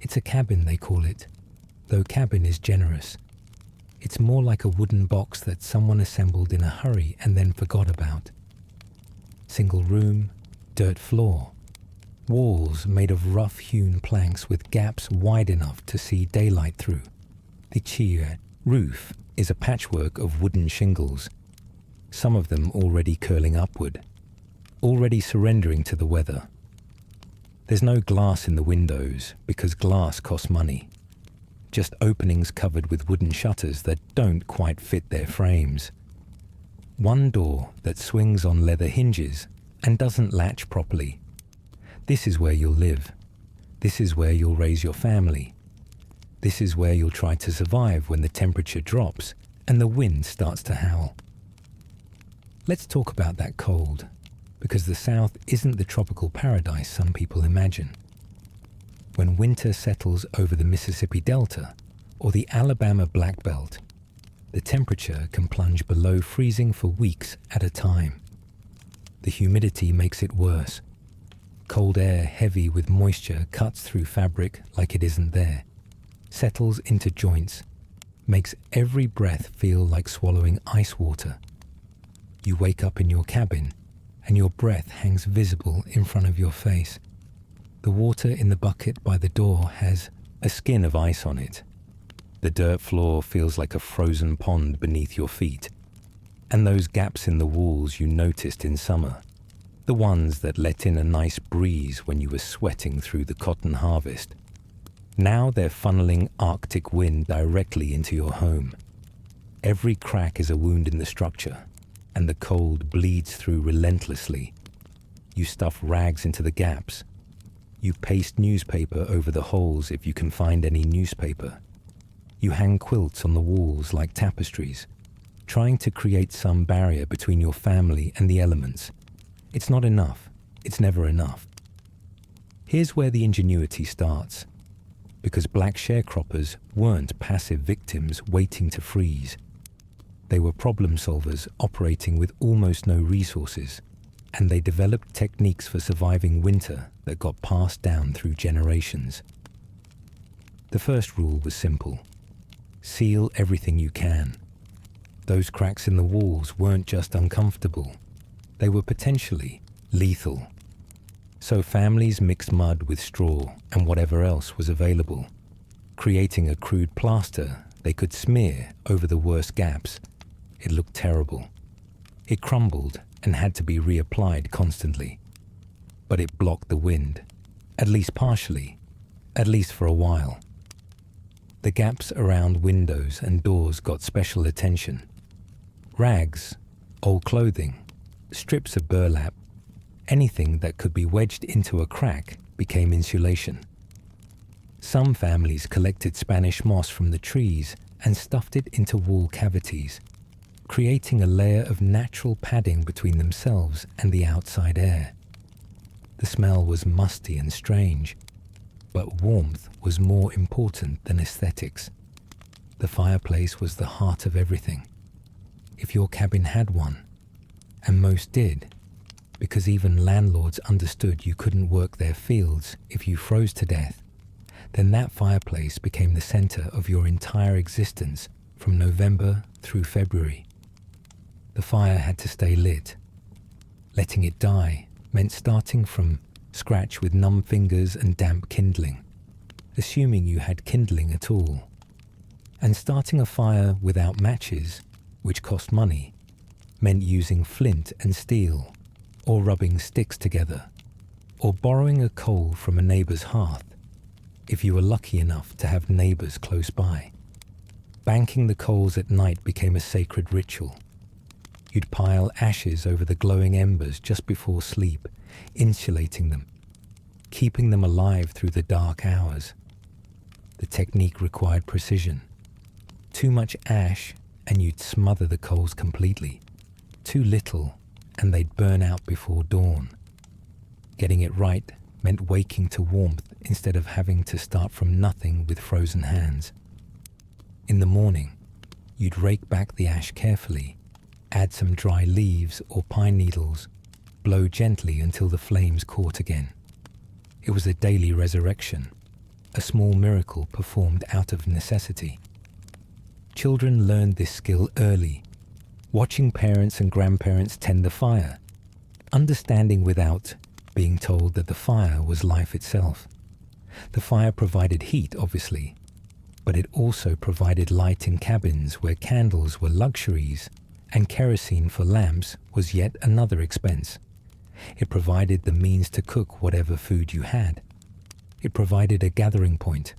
It's a cabin, they call it, though cabin is generous. It's more like a wooden box that someone assembled in a hurry and then forgot about. Single room, dirt floor. Walls made of rough-hewn planks with gaps wide enough to see daylight through. The chia roof is a patchwork of wooden shingles, some of them already curling upward, already surrendering to the weather. There's no glass in the windows because glass costs money. Just openings covered with wooden shutters that don't quite fit their frames. One door that swings on leather hinges and doesn't latch properly. This is where you'll live. This is where you'll raise your family. This is where you'll try to survive when the temperature drops and the wind starts to howl. Let's talk about that cold, because the South isn't the tropical paradise some people imagine. When winter settles over the Mississippi Delta or the Alabama Black Belt, the temperature can plunge below freezing for weeks at a time. The humidity makes it worse. Cold air heavy with moisture cuts through fabric like it isn't there, settles into joints, makes every breath feel like swallowing ice water. You wake up in your cabin and your breath hangs visible in front of your face. The water in the bucket by the door has a skin of ice on it. The dirt floor feels like a frozen pond beneath your feet. And those gaps in the walls you noticed in summer, the ones that let in a nice breeze when you were sweating through the cotton harvest, now they're funneling Arctic wind directly into your home. Every crack is a wound in the structure, and the cold bleeds through relentlessly. You stuff rags into the gaps. You paste newspaper over the holes if you can find any newspaper. You hang quilts on the walls like tapestries, trying to create some barrier between your family and the elements. It's not enough. It's never enough. Here's where the ingenuity starts, because black sharecroppers weren't passive victims waiting to freeze. They were problem solvers operating with almost no resources. and they developed techniques for surviving winter that got passed down through generations. The first rule was simple: seal everything you can. Those cracks in the walls weren't just uncomfortable, they were potentially lethal. So families mixed mud with straw and whatever else was available, creating a crude plaster they could smear over the worst gaps. It looked terrible. It crumbled and had to be reapplied constantly. But it blocked the wind, at least partially, at least for a while. The gaps around windows and doors got special attention. Rags, old clothing, strips of burlap, anything that could be wedged into a crack became insulation. Some families collected Spanish moss from the trees and stuffed it into wall cavities, creating a layer of natural padding between themselves and the outside air. The smell was musty and strange, but warmth was more important than aesthetics. The fireplace was the heart of everything. If your cabin had one, and most did, because even landlords understood you couldn't work their fields if you froze to death, then that fireplace became the center of your entire existence from November through February. The fire had to stay lit. Letting it die meant starting from scratch with numb fingers and damp kindling, assuming you had kindling at all. And starting a fire without matches, which cost money, meant using flint and steel, or rubbing sticks together, or borrowing a coal from a neighbor's hearth, if you were lucky enough to have neighbors close by. Banking the coals at night became a sacred ritual. You'd pile ashes over the glowing embers just before sleep, insulating them, keeping them alive through the dark hours. The technique required precision. Too much ash and you'd smother the coals completely. Too little and they'd burn out before dawn. Getting it right meant waking to warmth instead of having to start from nothing with frozen hands. In the morning, you'd rake back the ash carefully, add some dry leaves or pine needles, blow gently until the flames caught again. It was a daily resurrection, a small miracle performed out of necessity. Children learned this skill early, watching parents and grandparents tend the fire, understanding without being told that the fire was life itself. The fire provided heat, obviously, but it also provided light in cabins where candles were luxuries and kerosene for lamps was yet another expense. It provided the means to cook whatever food you had. It provided a gathering point,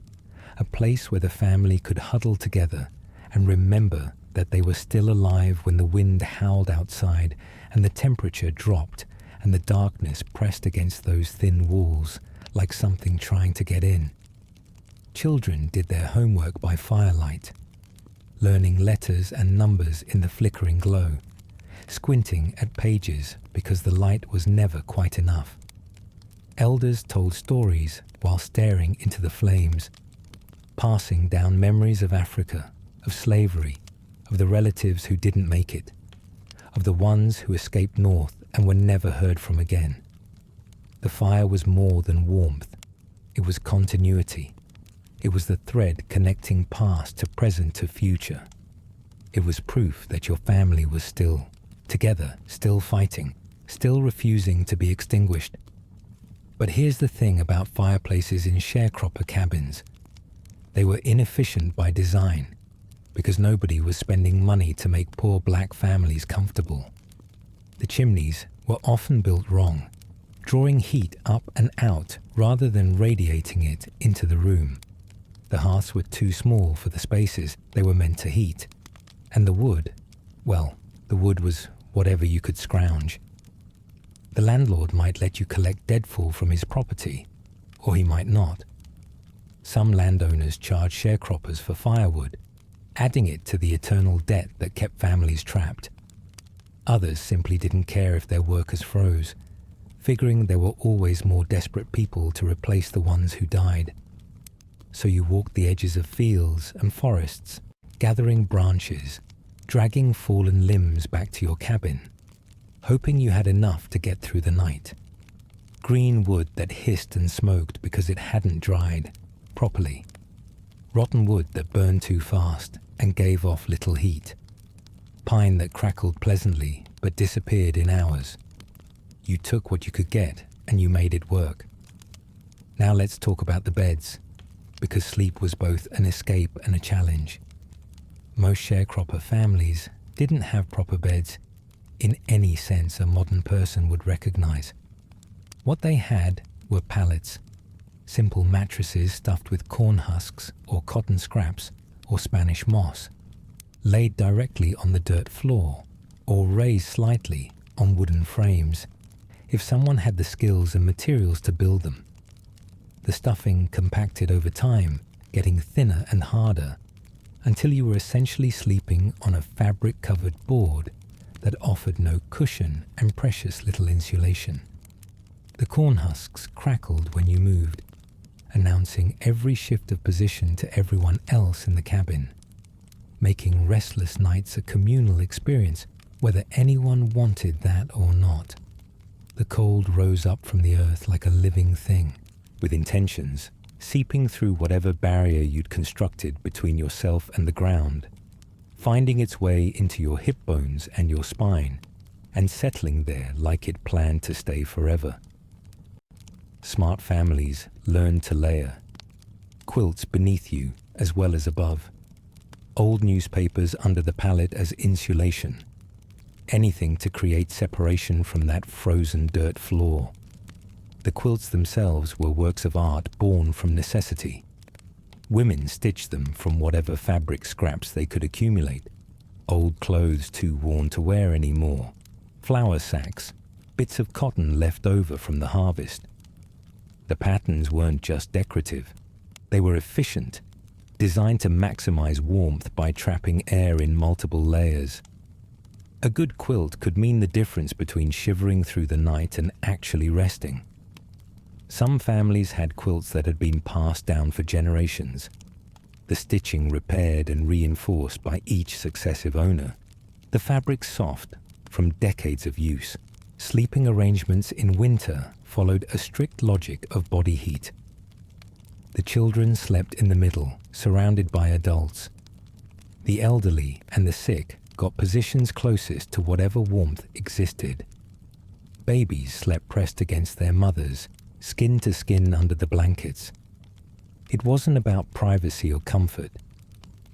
a place where the family could huddle together and remember that they were still alive when the wind howled outside and the temperature dropped and the darkness pressed against those thin walls like something trying to get in. Children did their homework by firelight, learning letters and numbers in the flickering glow, squinting at pages because the light was never quite enough. Elders told stories while staring into the flames, passing down memories of Africa, of slavery, of the relatives who didn't make it, of the ones who escaped north and were never heard from again. The fire was more than warmth. It was continuity. It was the thread connecting past to present to future. It was proof that your family was still together, still fighting, still refusing to be extinguished. But here's the thing about fireplaces in sharecropper cabins. They were inefficient by design because nobody was spending money to make poor black families comfortable. The chimneys were often built wrong, drawing heat up and out rather than radiating it into the room. The hearths were too small for the spaces they were meant to heat, and the wood, well, the wood was whatever you could scrounge. The landlord might let you collect deadfall from his property, or he might not. Some landowners charged sharecroppers for firewood, adding it to the eternal debt that kept families trapped. Others simply didn't care if their workers froze, figuring there were always more desperate people to replace the ones who died. So you walked the edges of fields and forests, gathering branches, dragging fallen limbs back to your cabin. hoping you had enough to get through the night. Green wood that hissed and smoked because it hadn't dried properly. Rotten wood that burned too fast and gave off little heat. Pine that crackled pleasantly but disappeared in hours. You took what you could get and you made it work. Now let's talk about the beds, because sleep was both an escape and a challenge. Most sharecropper families didn't have proper beds in any sense a modern person would recognize. What they had were pallets, simple mattresses stuffed with corn husks or cotton scraps or Spanish moss, laid directly on the dirt floor or raised slightly on wooden frames if someone had the skills and materials to build them. The stuffing compacted over time, getting thinner and harder, until you were essentially sleeping on a fabric-covered board that offered no cushion and precious little insulation. The corn husks crackled when you moved, announcing every shift of position to everyone else in the cabin, making restless nights a communal experience, whether anyone wanted that or not. The cold rose up from the earth like a living thing, with intentions, seeping through whatever barrier you'd constructed between yourself and the ground, finding its way into your hip bones and your spine, and settling there like it planned to stay forever. Smart families learned to layer. Quilts beneath you as well as above. Old newspapers under the pallet as insulation. Anything to create separation from that frozen dirt floor. The quilts themselves were works of art born from necessity. Women stitched them from whatever fabric scraps they could accumulate. Old clothes too worn to wear anymore. Flour sacks, bits of cotton left over from the harvest. The patterns weren't just decorative. They were efficient, designed to maximize warmth by trapping air in multiple layers. A good quilt could mean the difference between shivering through the night and actually resting. Some families had quilts that had been passed down for generations, the stitching repaired and reinforced by each successive owner, the fabric soft from decades of use. Sleeping arrangements in winter followed a strict logic of body heat. The children slept in the middle, surrounded by adults. The elderly and the sick got positions closest to whatever warmth existed. Babies slept pressed against their mothers, skin to skin under the blankets. It wasn't about privacy or comfort.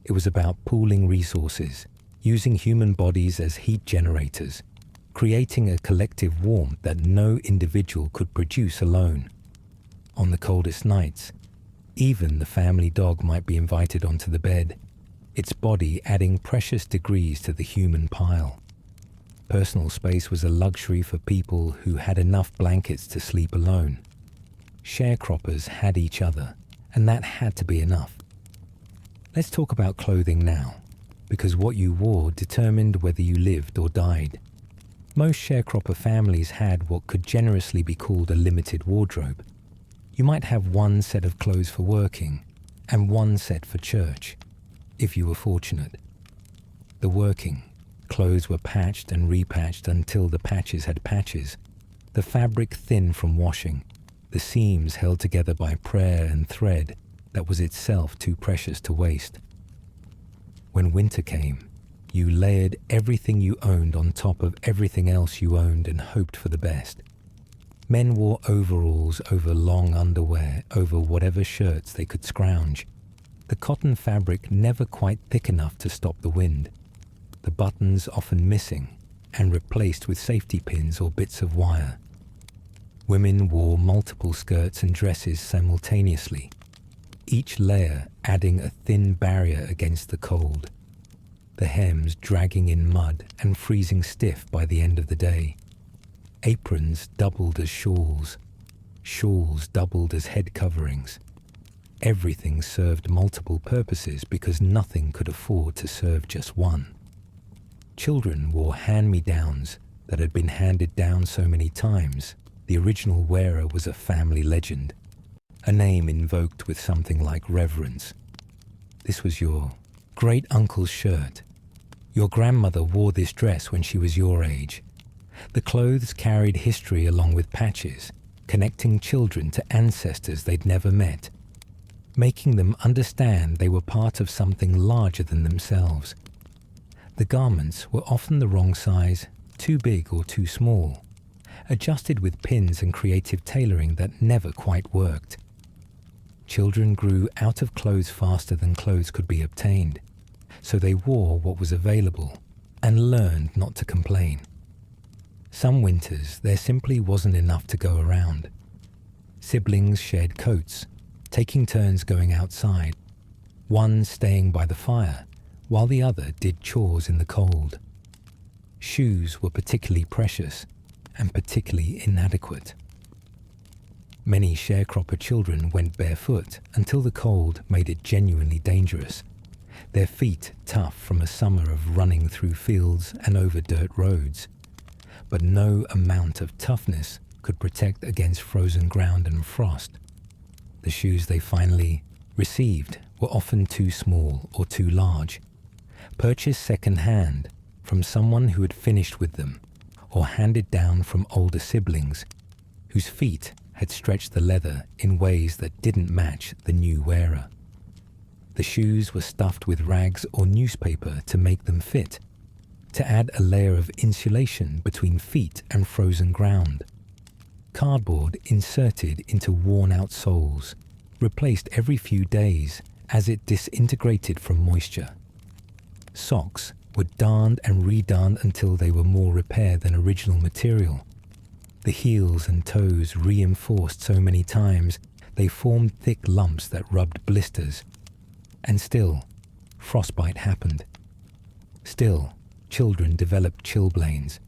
It was about pooling resources, using human bodies as heat generators, creating a collective warmth that no individual could produce alone. On the coldest nights, even the family dog might be invited onto the bed, its body adding precious degrees to the human pile. Personal space was a luxury for people who had enough blankets to sleep alone. Sharecroppers had each other, and that had to be enough. Let's talk about clothing now, because what you wore determined whether you lived or died. Most sharecropper families had what could generously be called a limited wardrobe. You might have one set of clothes for working, and one set for church, if you were fortunate. The working clothes were patched and repatched until the patches had patches, the fabric thin from washing, the seams held together by prayer and thread that was itself too precious to waste. When winter came, you layered everything you owned on top of everything else you owned and hoped for the best. Men wore overalls over long underwear over whatever shirts they could scrounge. The cotton fabric never quite thick enough to stop the wind. The buttons often missing and replaced with safety pins or bits of wire. Women wore multiple skirts and dresses simultaneously, each layer adding a thin barrier against the cold, the hems dragging in mud and freezing stiff by the end of the day. Aprons doubled as shawls, shawls doubled as head coverings. Everything served multiple purposes because nothing could afford to serve just one. Children wore hand-me-downs that had been handed down so many times. The original wearer was a family legend, a name invoked with something like reverence. This was your great-uncle's shirt. Your grandmother wore this dress when she was your age. The clothes carried history along with patches, connecting children to ancestors they'd never met, making them understand they were part of something larger than themselves. The garments were often the wrong size, too big or too small, adjusted with pins and creative tailoring that never quite worked. Children grew out of clothes faster than clothes could be obtained, so they wore what was available and learned not to complain. Some winters there simply wasn't enough to go around. Siblings shared coats, taking turns going outside, one staying by the fire while the other did chores in the cold. Shoes were particularly precious and particularly inadequate. Many sharecropper children went barefoot until the cold made it genuinely dangerous, their feet tough from a summer of running through fields and over dirt roads. But no amount of toughness could protect against frozen ground and frost. The shoes they finally received were often too small or too large, purchased second-hand from someone who had finished with them, or handed down from older siblings whose feet had stretched the leather in ways that didn't match the new wearer. The shoes were stuffed with rags or newspaper to make them fit, to add a layer of insulation between feet and frozen ground. Cardboard inserted into worn-out soles, replaced every few days as it disintegrated from moisture. Socks were darned and redarned until they were more repair than original material. The heels and toes reinforced so many times they formed thick lumps that rubbed blisters. And still, frostbite happened. Still, children developed chilblains,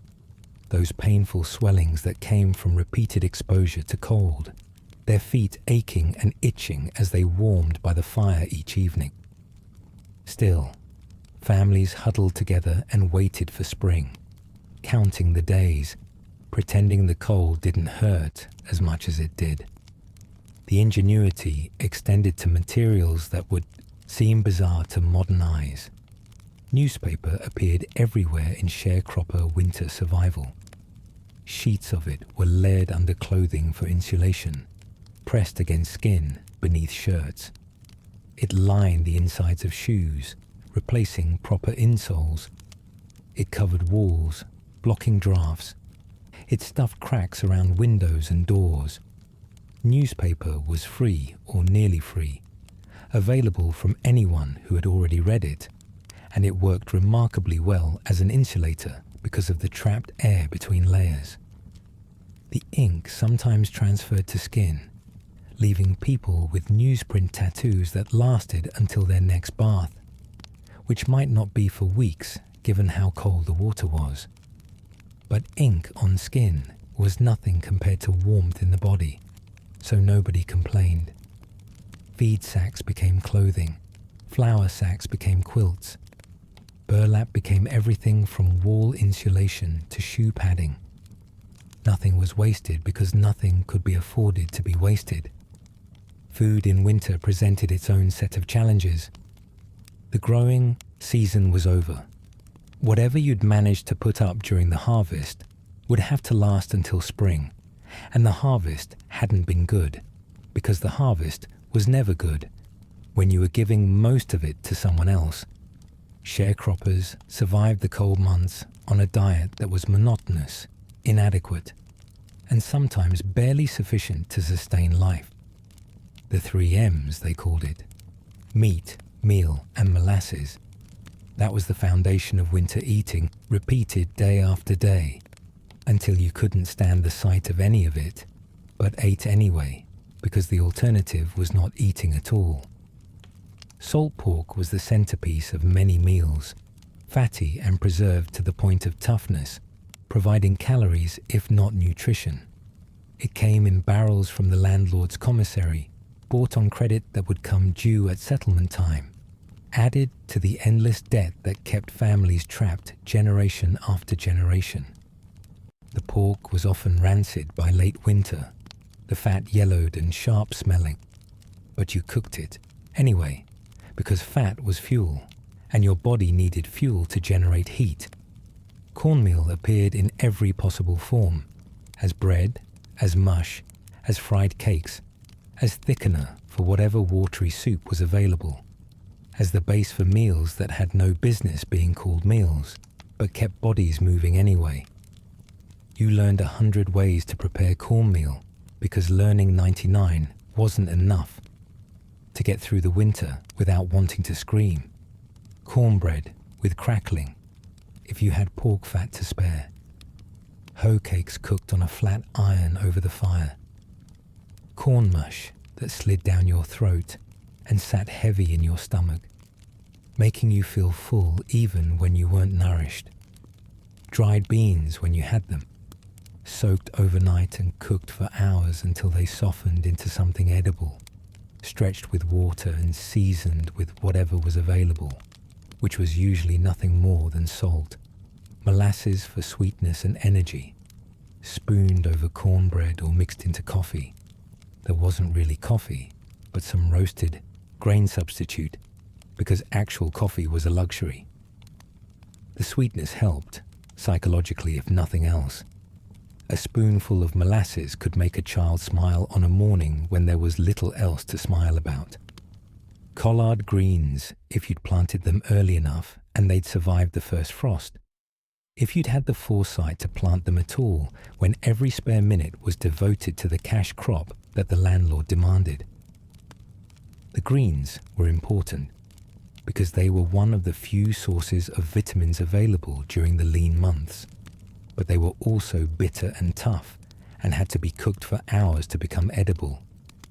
those painful swellings that came from repeated exposure to cold, their feet aching and itching as they warmed by the fire each evening. Still, families huddled together and waited for spring, counting the days, pretending the cold didn't hurt as much as it did. The ingenuity extended to materials that would seem bizarre to modern eyes. Newspaper appeared everywhere in sharecropper winter survival. Sheets of it were layered under clothing for insulation, pressed against skin beneath shirts. It lined the insides of shoes, replacing proper insoles. It covered walls, blocking drafts. It stuffed cracks around windows and doors. Newspaper was free or nearly free, available from anyone who had already read it, and it worked remarkably well as an insulator because of the trapped air between layers. The ink sometimes transferred to skin, leaving people with newsprint tattoos that lasted until their next bath, which might not be for weeks given how cold the water was. But ink on skin was nothing compared to warmth in the body, so nobody complained. Feed sacks became clothing, flour sacks became quilts. Burlap became everything from wall insulation to shoe padding. Nothing was wasted because nothing could be afforded to be wasted. Food in winter presented its own set of challenges. The growing season was over. Whatever you'd managed to put up during the harvest would have to last until spring, and the harvest hadn't been good, because the harvest was never good when you were giving most of it to someone else. Sharecroppers survived the cold months on a diet that was monotonous, inadequate, and sometimes barely sufficient to sustain life. The 3 M's, they called it: meat, meal, and molasses. That was the foundation of winter eating, repeated day after day, until you couldn't stand the sight of any of it, but ate anyway, because the alternative was not eating at all. Salt pork was the centerpiece of many meals, fatty and preserved to the point of toughness, providing calories if not nutrition. It came in barrels from the landlord's commissary, bought on credit that would come due at settlement time, added to the endless debt that kept families trapped generation after generation. The pork was often rancid by late winter, the fat yellowed and sharp smelling, but you cooked it anyway, because fat was fuel, and your body needed fuel to generate heat. Cornmeal appeared in every possible form, as bread, as mush, as fried cakes, as thickener for whatever watery soup was available, as the base for meals that had no business being called meals, but kept bodies moving anyway. You learned 100 ways to prepare cornmeal because learning 99 wasn't enough to get through the winter without wanting to scream. Cornbread with crackling, if you had pork fat to spare. Hoe cakes cooked on a flat iron over the fire. Corn mush that slid down your throat and sat heavy in your stomach, making you feel full even when you weren't nourished. Dried beans when you had them, soaked overnight and cooked for hours until they softened into something edible, stretched with water and seasoned with whatever was available, which was usually nothing more than salt. Molasses for sweetness and energy, spooned over cornbread or mixed into coffee. There wasn't really coffee, but some roasted grain substitute, because actual coffee was a luxury. The sweetness helped, psychologically if nothing else. A spoonful of molasses could make a child smile on a morning when there was little else to smile about. Collard greens, if you'd planted them early enough and they'd survived the first frost. If you'd had the foresight to plant them at all when every spare minute was devoted to the cash crop that the landlord demanded. The greens were important because they were one of the few sources of vitamins available during the lean months, but they were also bitter and tough and had to be cooked for hours to become edible,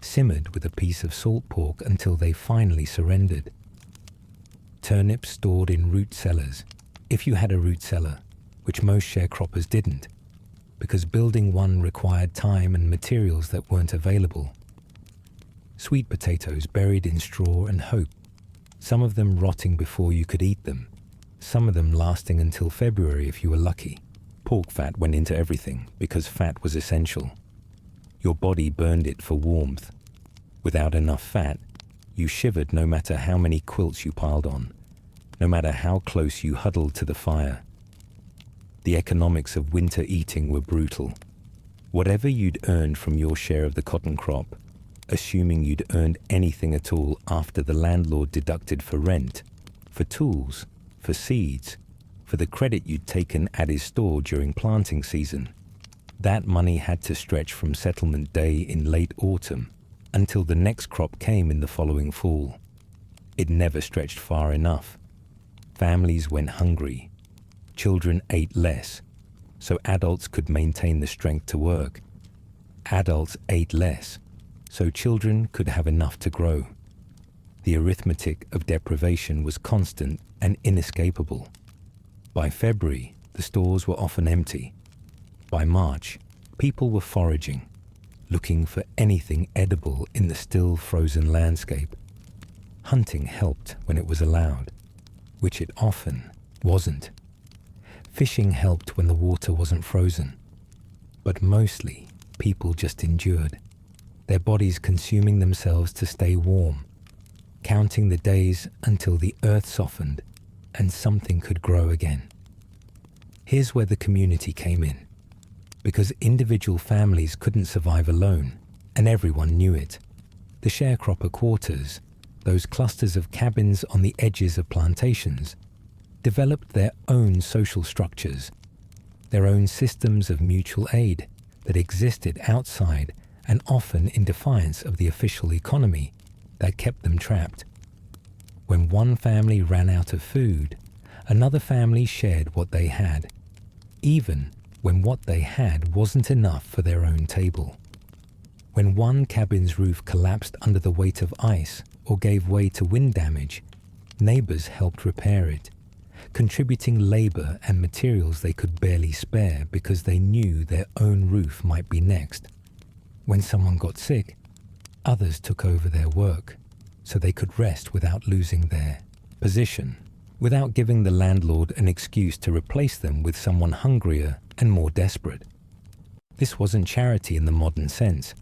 simmered with a piece of salt pork until they finally surrendered. Turnips stored in root cellars, if you had a root cellar, which most sharecroppers didn't, because building one required time and materials that weren't available. Sweet potatoes buried in straw and hope, some of them rotting before you could eat them, some of them lasting until February if you were lucky. Pork fat went into everything because fat was essential. Your body burned it for warmth. Without enough fat, you shivered no matter how many quilts you piled on, no matter how close you huddled to the fire. The economics of winter eating were brutal. Whatever you'd earned from your share of the cotton crop, assuming you'd earned anything at all after the landlord deducted for rent, for tools, for seeds, for the credit you'd taken at his store during planting season, that money had to stretch from settlement day in late autumn until the next crop came in the following fall. It never stretched far enough. Families went hungry. Children ate less, so adults could maintain the strength to work. Adults ate less, so children could have enough to grow. The arithmetic of deprivation was constant and inescapable. By February, the stores were often empty. By March, people were foraging, looking for anything edible in the still frozen landscape. Hunting helped when it was allowed, which it often wasn't. Fishing helped when the water wasn't frozen. But mostly, people just endured, their bodies consuming themselves to stay warm, counting the days until the earth softened and something could grow again. Here's where the community came in, because individual families couldn't survive alone, and everyone knew it. The sharecropper quarters, those clusters of cabins on the edges of plantations, developed their own social structures, their own systems of mutual aid that existed outside and often in defiance of the official economy that kept them trapped. When one family ran out of food, another family shared what they had, even when what they had wasn't enough for their own table. When one cabin's roof collapsed under the weight of ice or gave way to wind damage, neighbors helped repair it, contributing labor and materials they could barely spare because they knew their own roof might be next. When someone got sick, others took over their work so they could rest without losing their position, without giving the landlord an excuse to replace them with someone hungrier and more desperate. This wasn't charity in the modern sense,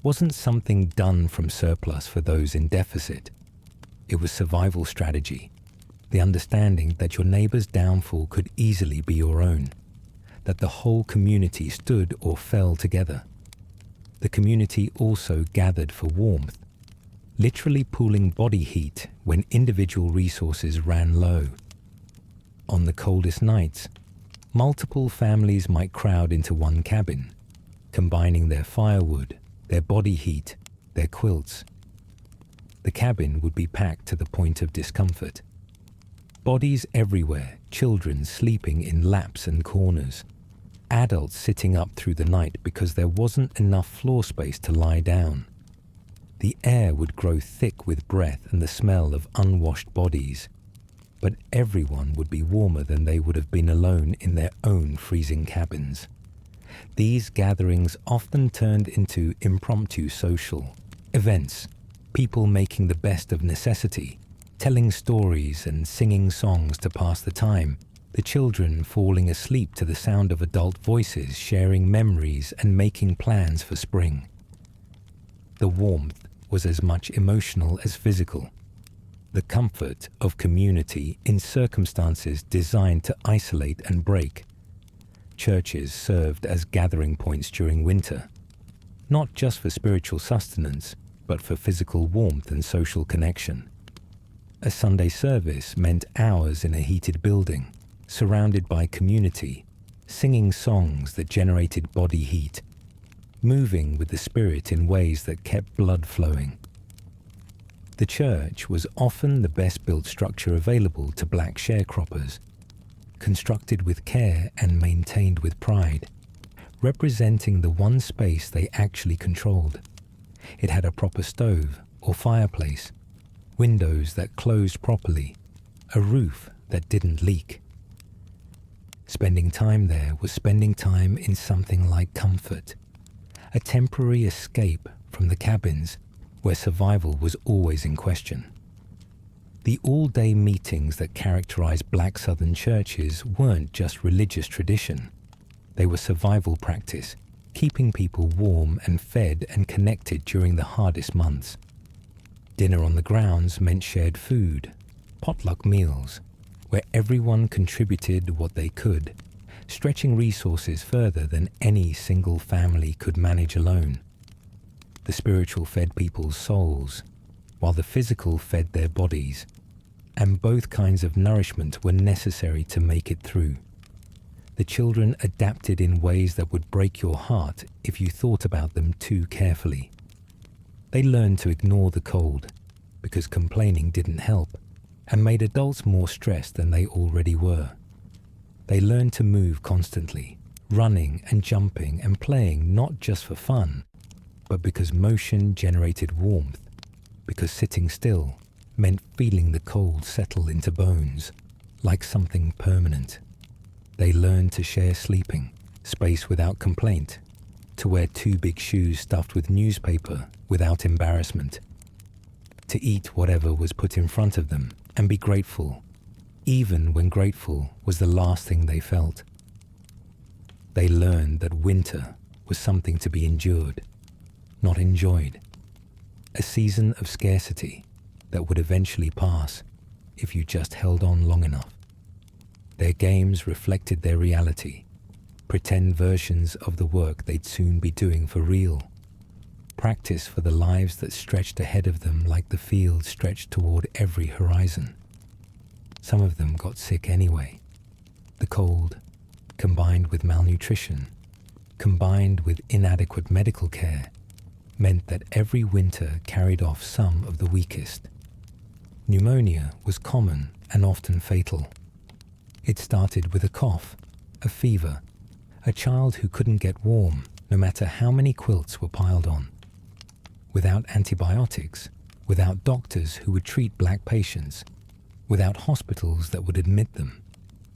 wasn't something done from surplus for those in deficit. It was survival strategy. the understanding that your neighbor's downfall could easily be your own, that the whole community stood or fell together. The community also gathered for warmth, literally pooling body heat when individual resources ran low. On the coldest nights, multiple families might crowd into one cabin, combining their firewood, their body heat, their quilts. The cabin would be packed to the point of discomfort. Bodies everywhere, children sleeping in laps and corners, adults sitting up through the night because there wasn't enough floor space to lie down. The air would grow thick with breath and the smell of unwashed bodies, but everyone would be warmer than they would have been alone in their own freezing cabins. These gatherings often turned into impromptu social events, people making the best of necessity, telling stories and singing songs to pass the time, the children falling asleep to the sound of adult voices, sharing memories and making plans for spring. The warmth was as much emotional as physical. The comfort of community in circumstances designed to isolate and break. Churches served as gathering points during winter, not just for spiritual sustenance, but for physical warmth and social connection. A Sunday service meant hours in a heated building, surrounded by community, singing songs that generated body heat, moving with the Spirit in ways that kept blood flowing. The church was often the best-built structure available to black sharecroppers, constructed with care and maintained with pride, representing the one space they actually controlled. It had a proper stove or fireplace, windows that closed properly, a roof that didn't leak. Spending time there was spending time in something like comfort, a temporary escape from the cabins where survival was always in question. The all-day meetings that characterized black Southern churches weren't just religious tradition. They were survival practice, keeping people warm and fed and connected during the hardest months. Dinner on the grounds meant shared food, potluck meals, where everyone contributed what they could, stretching resources further than any single family could manage alone. The spiritual fed people's souls, while the physical fed their bodies, and both kinds of nourishment were necessary to make it through. The children adapted in ways that would break your heart if you thought about them too carefully. They learned to ignore the cold, because complaining didn't help, and made adults more stressed than they already were. They learned to move constantly, running and jumping and playing not just for fun, but because motion generated warmth, because sitting still meant feeling the cold settle into bones, like something permanent. They learned to share sleeping, space without complaint, to wear 2 big shoes stuffed with newspaper without embarrassment, to eat whatever was put in front of them and be grateful, even when grateful was the last thing they felt. They learned that winter was something to be endured, not enjoyed, a season of scarcity that would eventually pass if you just held on long enough. Their games reflected their reality, pretend versions of the work they'd soon be doing for real, practice for the lives that stretched ahead of them like the field stretched toward every horizon. Some of them got sick anyway. The cold, combined with malnutrition, combined with inadequate medical care, meant that every winter carried off some of the weakest. Pneumonia was common and often fatal. It started with a cough, a fever, a child who couldn't get warm no matter how many quilts were piled on. Without antibiotics, without doctors who would treat black patients, without hospitals that would admit them,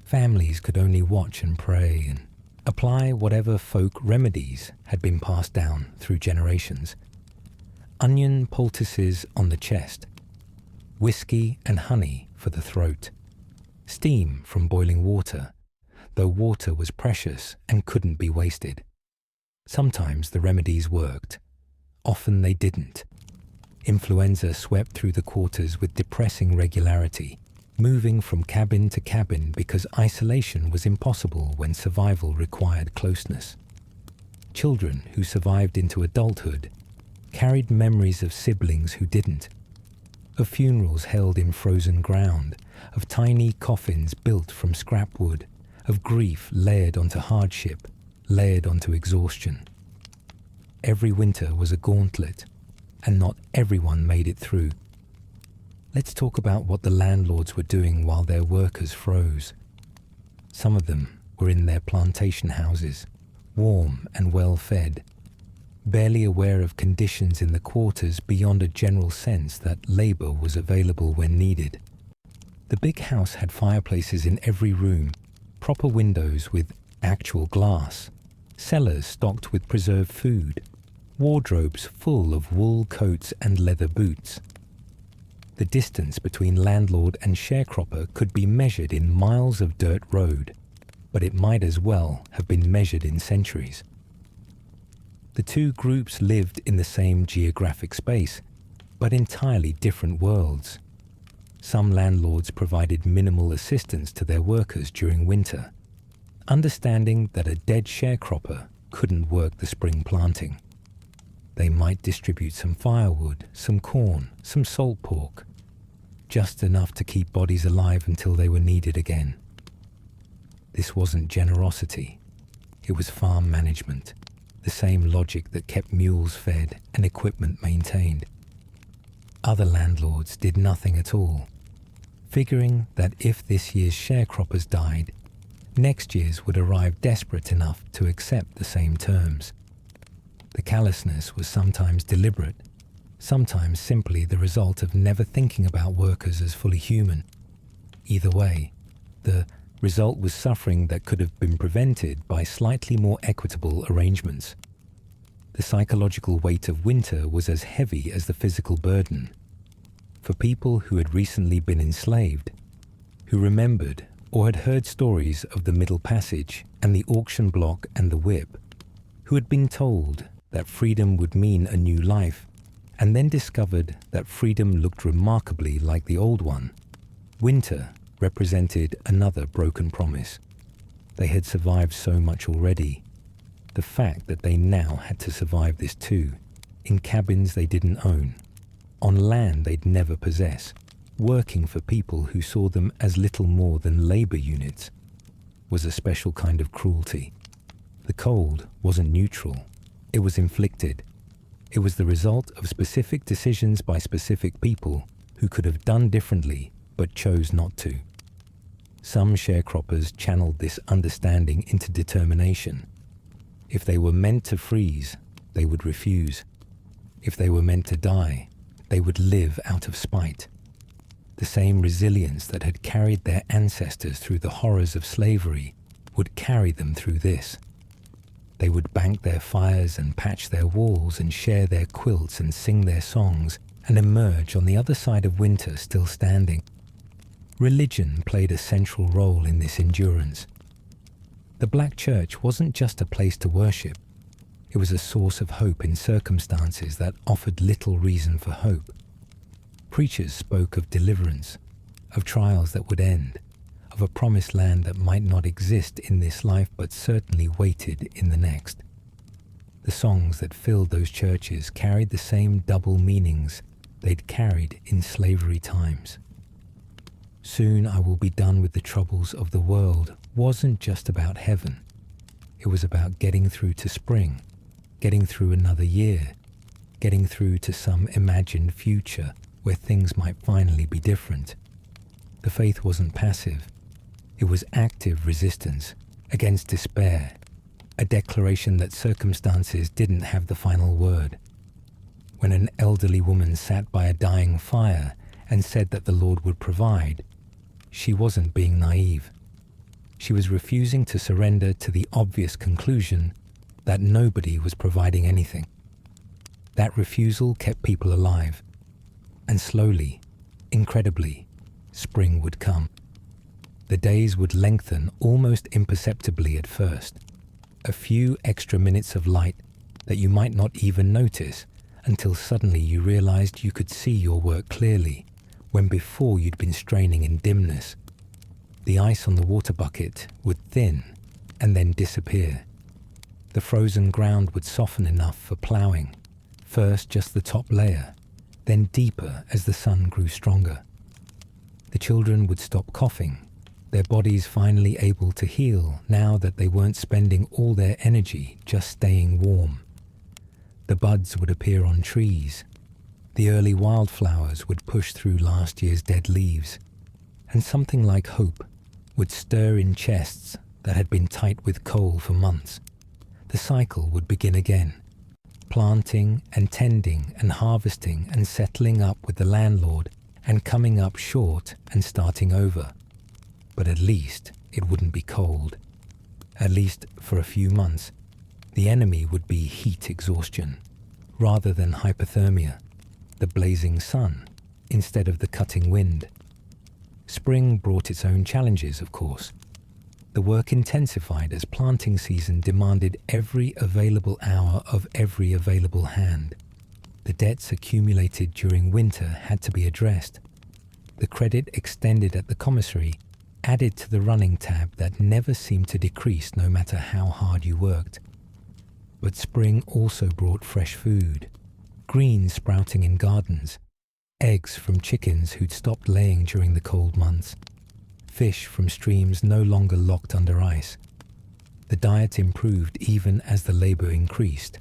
families could only watch and pray and apply whatever folk remedies had been passed down through generations. Onion poultices on the chest, whiskey and honey for the throat, steam from boiling water, though water was precious and couldn't be wasted. Sometimes the remedies worked, often they didn't. Influenza swept through the quarters with depressing regularity, moving from cabin to cabin because isolation was impossible when survival required closeness. Children who survived into adulthood carried memories of siblings who didn't, of funerals held in frozen ground, of tiny coffins built from scrap wood, of grief layered onto hardship, layered onto exhaustion. Every winter was a gauntlet, and not everyone made it through. Let's talk about what the landlords were doing while their workers froze. Some of them were in their plantation houses, warm and well-fed, barely aware of conditions in the quarters beyond a general sense that labor was available when needed. The big house had fireplaces in every room, proper windows with actual glass, cellars stocked with preserved food, wardrobes full of wool coats and leather boots. The distance between landlord and sharecropper could be measured in miles of dirt road, but it might as well have been measured in centuries. The two groups lived in the same geographic space, but entirely different worlds. Some landlords provided minimal assistance to their workers during winter, understanding that a dead sharecropper couldn't work the spring planting. They might distribute some firewood, some corn, some salt pork, just enough to keep bodies alive until they were needed again. This wasn't generosity. It was farm management, the same logic that kept mules fed and equipment maintained. Other landlords did nothing at all, figuring that if this year's sharecroppers died, next year's would arrive desperate enough to accept the same terms. The callousness was sometimes deliberate, sometimes simply the result of never thinking about workers as fully human. Either way, the result was suffering that could have been prevented by slightly more equitable arrangements. The psychological weight of winter was as heavy as the physical burden. For people who had recently been enslaved, who remembered or had heard stories of the Middle Passage and the auction block and the whip, who had been told that freedom would mean a new life, and then discovered that freedom looked remarkably like the old one, winter represented another broken promise. They had survived so much already. The fact that they now had to survive this too, in cabins they didn't own, on land they'd never possess, working for people who saw them as little more than labor units, was a special kind of cruelty. The cold wasn't neutral. It was inflicted. It was the result of specific decisions by specific people who could have done differently but chose not to. Some sharecroppers channeled this understanding into determination. If they were meant to freeze, they would refuse. If they were meant to die, they would live out of spite. The same resilience that had carried their ancestors through the horrors of slavery would carry them through this. They would bank their fires and patch their walls and share their quilts and sing their songs and emerge on the other side of winter still standing. Religion played a central role in this endurance. The black church wasn't just a place to worship. It was a source of hope in circumstances that offered little reason for hope. Preachers spoke of deliverance, of trials that would end, of a promised land that might not exist in this life but certainly waited in the next. The songs that filled those churches carried the same double meanings they'd carried in slavery times. Soon I will be done with the troubles of the world wasn't just about heaven. It was about getting through to spring, getting through another year, getting through to some imagined future where things might finally be different. The faith wasn't passive. It was active resistance against despair, a declaration that circumstances didn't have the final word. When an elderly woman sat by a dying fire and said that the Lord would provide, she wasn't being naive. She was refusing to surrender to the obvious conclusion that nobody was providing anything. That refusal kept people alive, and slowly, incredibly, spring would come. The days would lengthen almost imperceptibly at first, a few extra minutes of light that you might not even notice until suddenly you realized you could see your work clearly, when before you'd been straining in dimness. The ice on the water bucket would thin and then disappear. The frozen ground would soften enough for ploughing, first just the top layer, then deeper as the sun grew stronger. The children would stop coughing, their bodies finally able to heal now that they weren't spending all their energy just staying warm. The buds would appear on trees. The early wildflowers would push through last year's dead leaves, and something like hope would stir in chests that had been tight with coal for months. The cycle would begin again, planting and tending and harvesting and settling up with the landlord and coming up short and starting over. But at least it wouldn't be cold. At least for a few months, the enemy would be heat exhaustion, rather than hypothermia, the blazing sun instead of the cutting wind. Spring brought its own challenges, of course. The work intensified as planting season demanded every available hour of every available hand. The debts accumulated during winter had to be addressed. The credit extended at the commissary added to the running tab that never seemed to decrease no matter how hard you worked. But spring also brought fresh food, greens sprouting in gardens, eggs from chickens who'd stopped laying during the cold months, fish from streams no longer locked under ice. The diet improved even as the labor increased,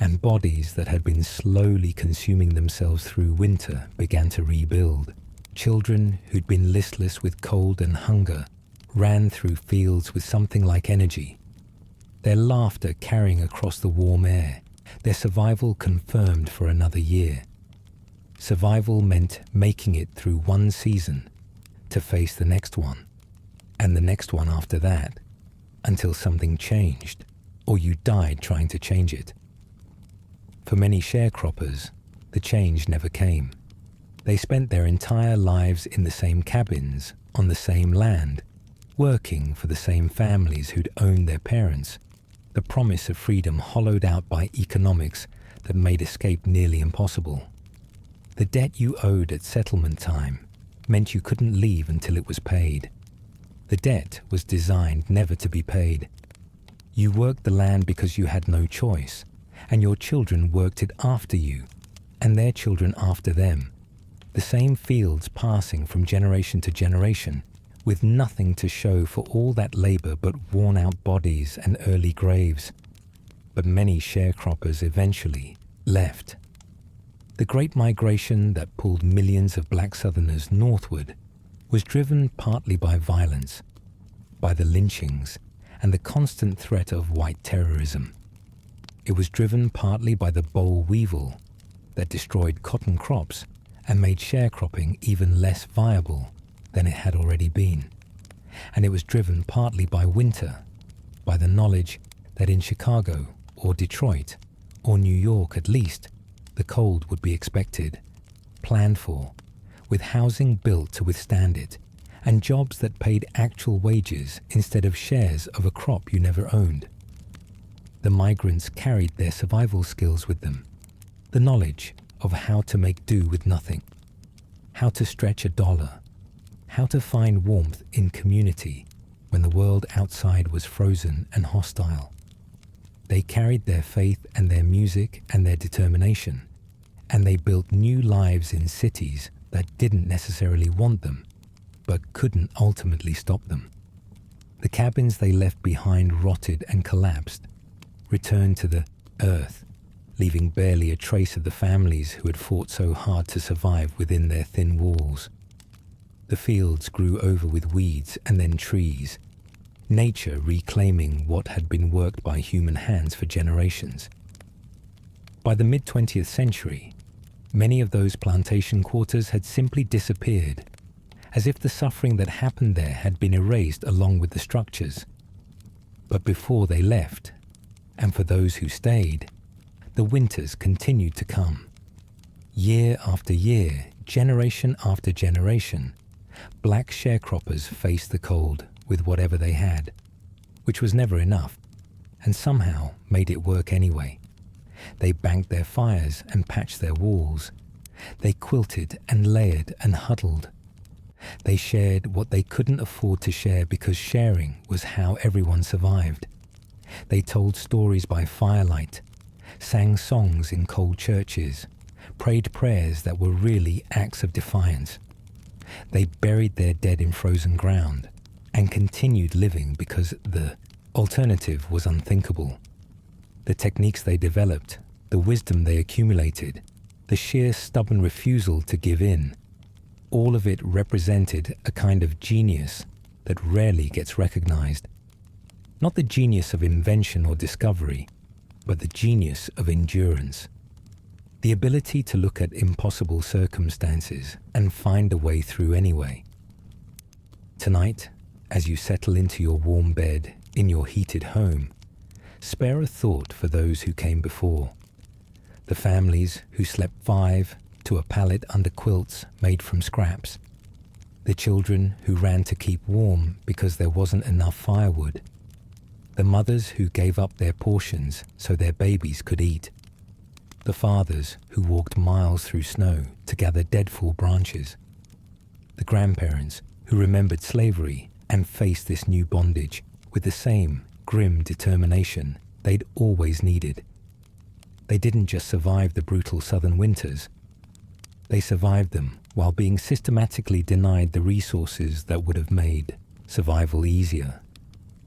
and bodies that had been slowly consuming themselves through winter began to rebuild. Children who'd been listless with cold and hunger ran through fields with something like energy, their laughter carrying across the warm air, their survival confirmed for another year. Survival meant making it through one season to face the next one, and the next one after that, until something changed, or you died trying to change it. For many sharecroppers, the change never came. They spent their entire lives in the same cabins, on the same land, working for the same families who'd owned their parents, the promise of freedom hollowed out by economics that made escape nearly impossible. The debt you owed at settlement time meant you couldn't leave until it was paid. The debt was designed never to be paid. You worked the land because you had no choice, and your children worked it after you, and their children after them. The same fields passing from generation to generation, with nothing to show for all that labor but worn-out bodies and early graves. But many sharecroppers eventually left. The Great Migration that pulled millions of black Southerners northward was driven partly by violence, by the lynchings, and the constant threat of white terrorism. It was driven partly by the boll weevil that destroyed cotton crops and made sharecropping even less viable than it had already been. And it was driven partly by winter, by the knowledge that in Chicago or Detroit or New York at least, the cold would be expected, planned for, with housing built to withstand it, and jobs that paid actual wages instead of shares of a crop you never owned. The migrants carried their survival skills with them, the knowledge of how to make do with nothing, how to stretch a dollar, how to find warmth in community when the world outside was frozen and hostile. They carried their faith and their music and their determination, and they built new lives in cities that didn't necessarily want them, but couldn't ultimately stop them. The cabins they left behind rotted and collapsed, returned to the earth, leaving barely a trace of the families who had fought so hard to survive within their thin walls. The fields grew over with weeds and then trees, nature reclaiming what had been worked by human hands for generations. By the mid-20th century, many of those plantation quarters had simply disappeared, as if the suffering that happened there had been erased along with the structures. But before they left, and for those who stayed, the winters continued to come. Year after year, generation after generation, black sharecroppers faced the cold with whatever they had, which was never enough, and somehow made it work anyway. They banked their fires and patched their walls. They quilted and layered and huddled. They shared what they couldn't afford to share because sharing was how everyone survived. They told stories by firelight, sang songs in cold churches, prayed prayers that were really acts of defiance. They buried their dead in frozen ground and continued living because the alternative was unthinkable. The techniques they developed, the wisdom they accumulated, the sheer stubborn refusal to give in, all of it represented a kind of genius that rarely gets recognized. Not the genius of invention or discovery, but the genius of endurance. The ability to look at impossible circumstances and find a way through anyway. Tonight, as you settle into your warm bed in your heated home, spare a thought for those who came before. The families who slept 5 to a pallet under quilts made from scraps. The children who ran to keep warm because there wasn't enough firewood. The mothers who gave up their portions so their babies could eat. The fathers who walked miles through snow to gather deadfall branches. The grandparents who remembered slavery and faced this new bondage with the same grim determination they'd always needed. They didn't just survive the brutal southern winters. They survived them while being systematically denied the resources that would have made survival easier.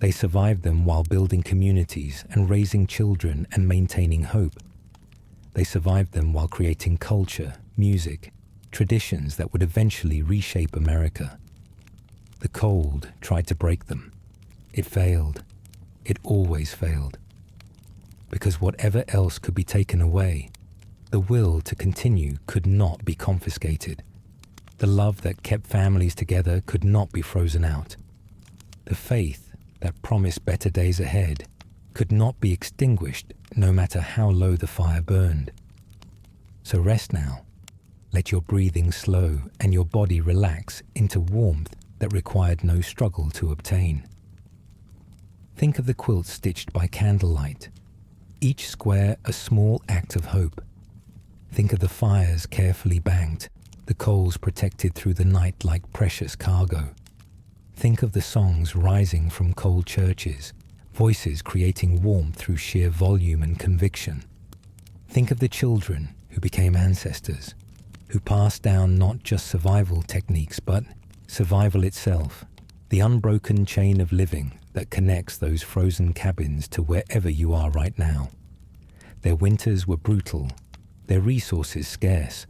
They survived them while building communities and raising children and maintaining hope. They survived them while creating culture, music, traditions that would eventually reshape America. The cold tried to break them. It failed. It always failed. Because whatever else could be taken away, the will to continue could not be confiscated. The love that kept families together could not be frozen out. The faith that promised better days ahead could not be extinguished no matter how low the fire burned. So rest now. Let your breathing slow and your body relax into warmth that required no struggle to obtain. Think of the quilts stitched by candlelight, each square a small act of hope. Think of the fires carefully banked, the coals protected through the night like precious cargo. Think of the songs rising from cold churches, voices creating warmth through sheer volume and conviction. Think of the children who became ancestors, who passed down not just survival techniques but survival itself, the unbroken chain of living that connects those frozen cabins to wherever you are right now. Their winters were brutal, their resources scarce,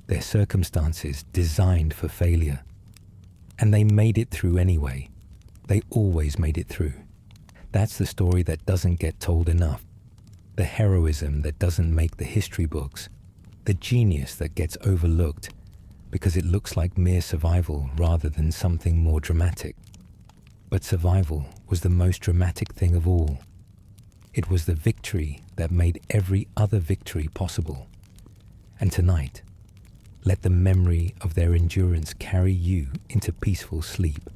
their circumstances designed for failure. And they made it through anyway. They always made it through. That's the story that doesn't get told enough. The heroism that doesn't make the history books. The genius that gets overlooked because it looks like mere survival rather than something more dramatic. But survival was the most dramatic thing of all. It was the victory that made every other victory possible. And tonight, let the memory of their endurance carry you into peaceful sleep,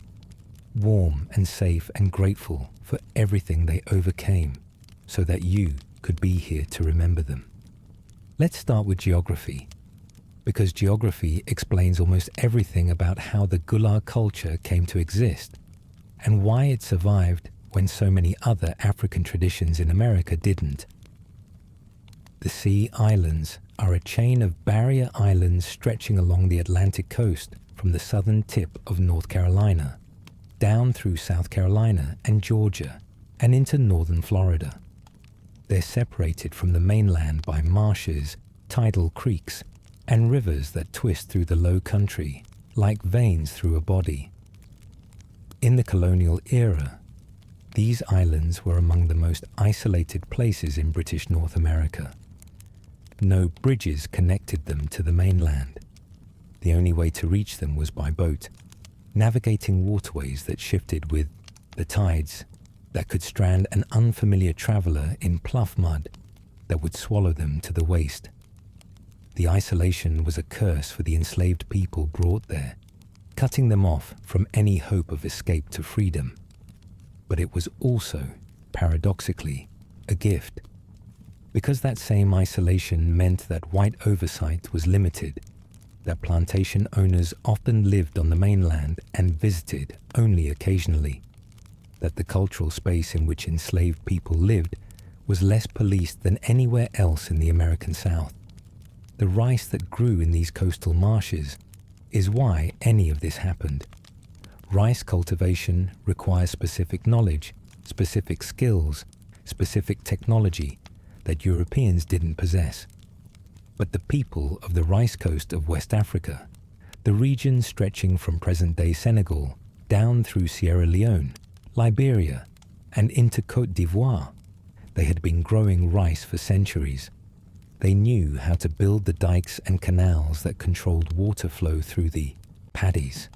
warm and safe and grateful for everything they overcame so that you could be here to remember them. Let's start with geography, because geography explains almost everything about how the Gulag culture came to exist and why it survived when so many other African traditions in America didn't. The Sea Islands are a chain of barrier islands stretching along the Atlantic coast from the southern tip of North Carolina, down through South Carolina and Georgia, and into northern Florida. They're separated from the mainland by marshes, tidal creeks, and rivers that twist through the low country like veins through a body. In the colonial era, these islands were among the most isolated places in British North America. No bridges connected them to the mainland. The only way to reach them was by boat, navigating waterways that shifted with the tides, that could strand an unfamiliar traveler in plough mud that would swallow them to the waist. The isolation was a curse for the enslaved people brought there, cutting them off from any hope of escape to freedom. But it was also, paradoxically, a gift. Because that same isolation meant that white oversight was limited, that plantation owners often lived on the mainland and visited only occasionally, that the cultural space in which enslaved people lived was less policed than anywhere else in the American South. The rice that grew in these coastal marshes is why any of this happened. Rice cultivation requires specific knowledge, specific skills, specific technology that Europeans didn't possess. But the people of the rice coast of West Africa, the region stretching from present-day Senegal down through Sierra Leone, Liberia, and into Côte d'Ivoire, they had been growing rice for centuries. They knew how to build the dikes and canals that controlled water flow through the paddies.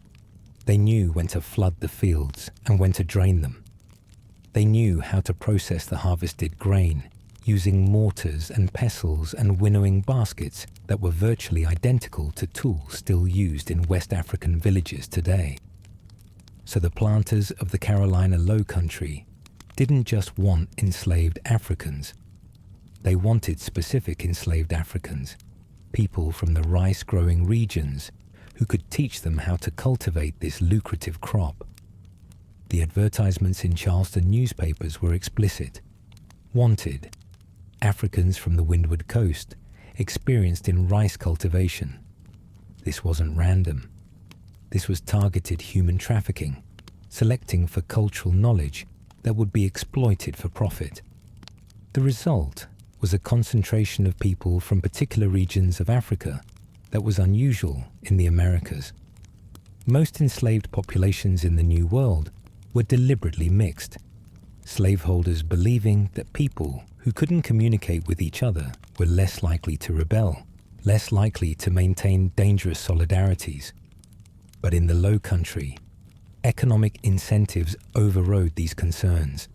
They knew when to flood the fields and when to drain them. They knew how to process the harvested grain using mortars and pestles and winnowing baskets that were virtually identical to tools still used in West African villages today. So the planters of the Carolina Low Country didn't just want enslaved Africans. They wanted specific enslaved Africans, people from the rice-growing regions who could teach them how to cultivate this lucrative crop. The advertisements in Charleston newspapers were explicit. Wanted, Africans from the Windward Coast, experienced in rice cultivation. This wasn't random. This was targeted human trafficking, selecting for cultural knowledge that would be exploited for profit. The result was a concentration of people from particular regions of Africa that was unusual in the Americas. Most enslaved populations in the New World were deliberately mixed, slaveholders believing that people who couldn't communicate with each other were less likely to rebel, less likely to maintain dangerous solidarities. But in the Low Country, economic incentives overrode these concerns.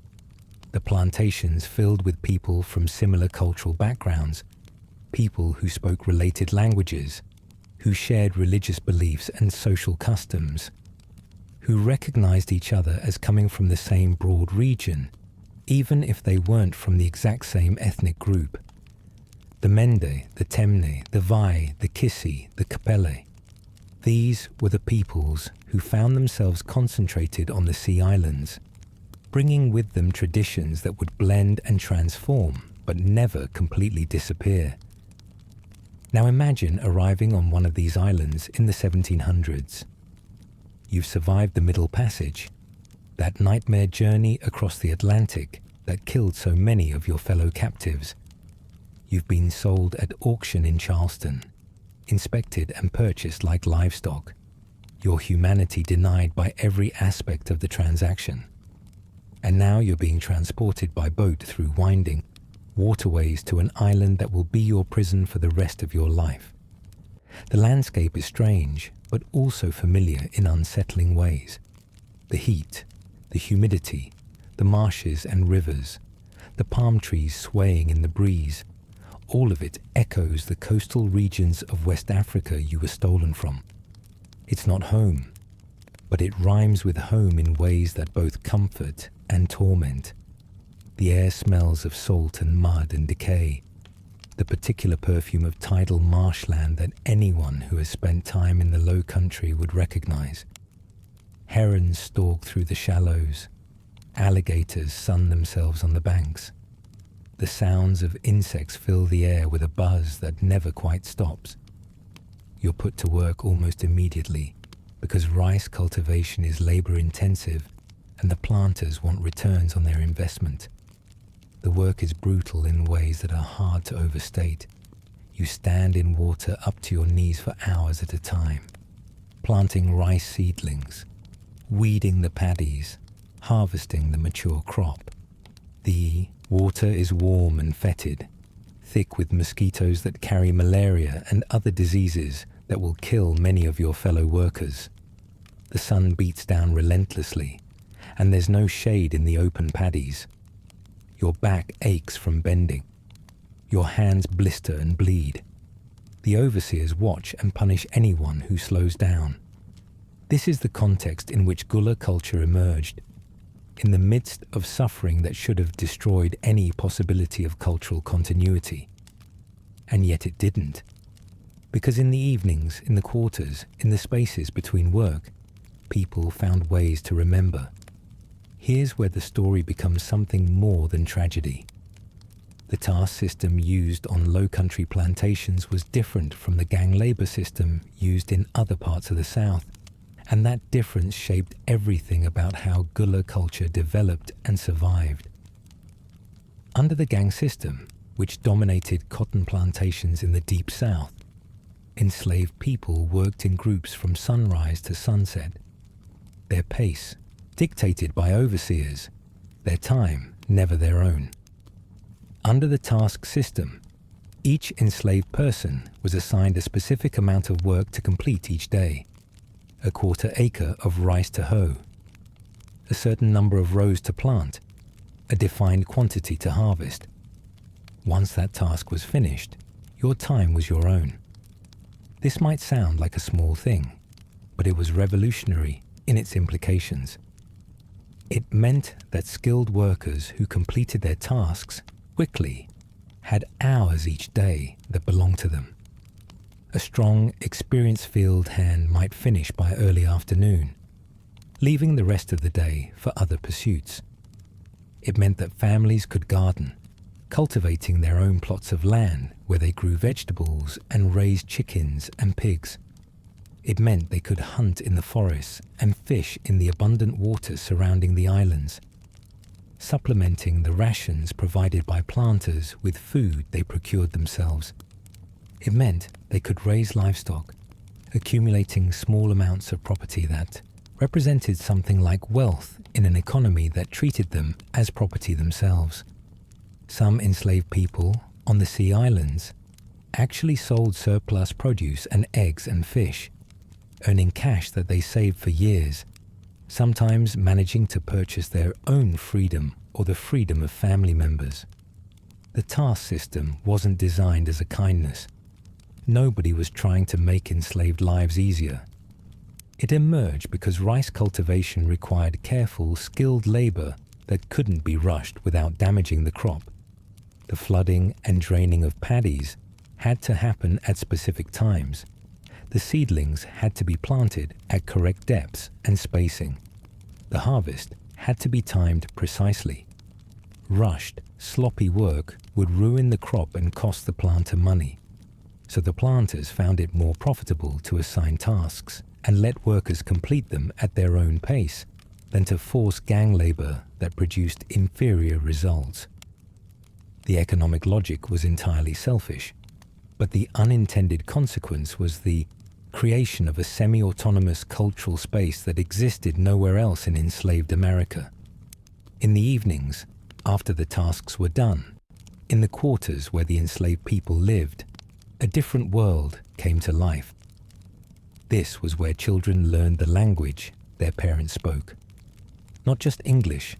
The plantations filled with people from similar cultural backgrounds, people who spoke related languages, who shared religious beliefs and social customs, who recognized each other as coming from the same broad region, even if they weren't from the exact same ethnic group. The Mende, the Temne, the Vai, the Kissi, the Kapele. These were the peoples who found themselves concentrated on the Sea Islands, bringing with them traditions that would blend and transform, but never completely disappear. Now imagine arriving on one of these islands in the 1700s. You've survived the Middle Passage, that nightmare journey across the Atlantic that killed so many of your fellow captives. You've been sold at auction in Charleston, inspected and purchased like livestock, your humanity denied by every aspect of the transaction. And now you're being transported by boat through winding waterways to an island that will be your prison for the rest of your life. The landscape is strange, but also familiar in unsettling ways. The heat, the humidity, the marshes and rivers, the palm trees swaying in the breeze, all of it echoes the coastal regions of West Africa you were stolen from. It's not home, but it rhymes with home in ways that both comfort and torment. The air smells of salt and mud and decay, the particular perfume of tidal marshland that anyone who has spent time in the Low Country would recognize. Herons stalk through the shallows. Alligators sun themselves on the banks. The sounds of insects fill the air with a buzz that never quite stops. You're put to work almost immediately because rice cultivation is labor-intensive and the planters want returns on their investment. The work is brutal in ways that are hard to overstate. You stand in water up to your knees for hours at a time, planting rice seedlings, weeding the paddies, harvesting the mature crop. The water is warm and fetid, thick with mosquitoes that carry malaria and other diseases that will kill many of your fellow workers. The sun beats down relentlessly, and there's no shade in the open paddies. Your back aches from bending. Your hands blister and bleed. The overseers watch and punish anyone who slows down. This is the context in which Gullah culture emerged, in the midst of suffering that should have destroyed any possibility of cultural continuity. And yet it didn't. Because in the evenings, in the quarters, in the spaces between work, people found ways to remember. Here's where the story becomes something more than tragedy. The task system used on low-country plantations was different from the gang labor system used in other parts of the South, and that difference shaped everything about how Gullah culture developed and survived. Under the gang system, which dominated cotton plantations in the Deep South, enslaved people worked in groups from sunrise to sunset. Their pace, dictated by overseers, their time, never their own. Under the task system, each enslaved person was assigned a specific amount of work to complete each day. A quarter acre of rice to hoe, a certain number of rows to plant, a defined quantity to harvest. Once that task was finished, your time was your own. This might sound like a small thing, but it was revolutionary in its implications. It meant that skilled workers who completed their tasks quickly had hours each day that belonged to them. A strong, experienced field hand might finish by early afternoon, leaving the rest of the day for other pursuits. It meant that families could garden, cultivating their own plots of land where they grew vegetables and raised chickens and pigs. It meant they could hunt in the forests and fish in the abundant waters surrounding the islands, supplementing the rations provided by planters with food they procured themselves. It meant they could raise livestock, accumulating small amounts of property that represented something like wealth in an economy that treated them as property themselves. Some enslaved people on the sea islands actually sold surplus produce and eggs and fish, earning cash that they saved for years, sometimes managing to purchase their own freedom or the freedom of family members. The task system wasn't designed as a kindness. Nobody was trying to make enslaved lives easier. It emerged because rice cultivation required careful, skilled labor that couldn't be rushed without damaging the crop. The flooding and draining of paddies had to happen at specific times. The seedlings had to be planted at correct depths and spacing. The harvest had to be timed precisely. Rushed, sloppy work would ruin the crop and cost the planter money. So the planters found it more profitable to assign tasks and let workers complete them at their own pace than to force gang labor that produced inferior results. The economic logic was entirely selfish, but the unintended consequence was the creation of a semi-autonomous cultural space that existed nowhere else in enslaved America. In the evenings, after the tasks were done, in the quarters where the enslaved people lived, a different world came to life. This was where children learned the language their parents spoke. Not just English,